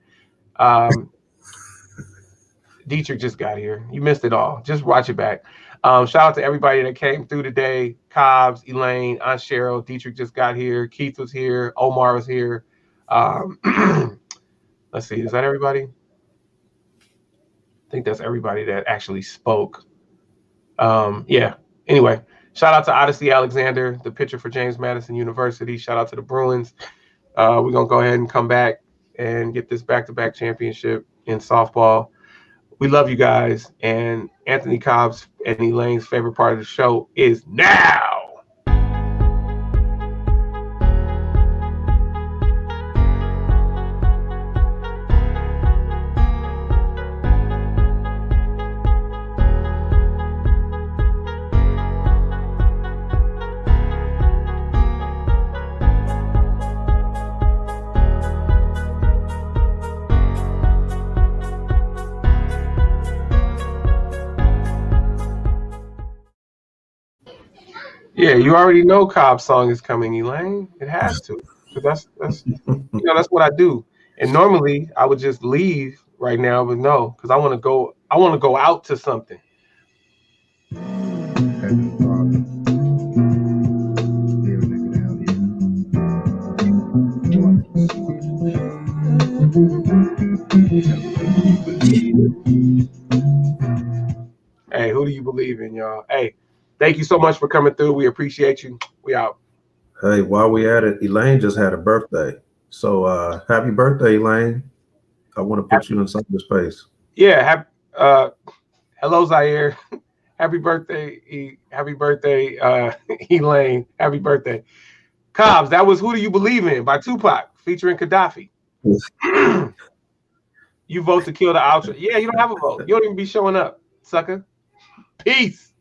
Dietrich just got here. You missed it all. Just watch it back. Shout out to everybody that came through today. Cobbs, Elaine, Aunt Cheryl. Dietrich just got here. Keith was here. Omar was here. Let's see. Is that everybody? I think that's everybody that actually spoke. Yeah. Anyway, shout out to Odyssey Alexander, the pitcher for James Madison University. Shout out to the Bruins. We're going to go ahead and come back and get this back-to-back championship in softball. We love you guys. And Anthony Cobb's and Elaine's favorite part of the show is now. Yeah, you already know Cobb's song is coming, Elaine. It has to. Because that's that's what I do. And normally I would just leave right now, but no, because I want to go out to something. Hey, who do you believe in, y'all? Hey, thank you so much for coming through. We appreciate you. We out. Hey, while we at it, Elaine just had a birthday. So happy birthday, Lane. I want to put you in cyberspace. Yeah. Hello, Zaire. Happy birthday. Happy birthday, Elaine. Happy birthday. Cobbs, that was Who Do You Believe In by Tupac featuring Gaddafi. You vote to kill the outro. Yeah, you don't have a vote. You don't even be showing up, sucker. Peace.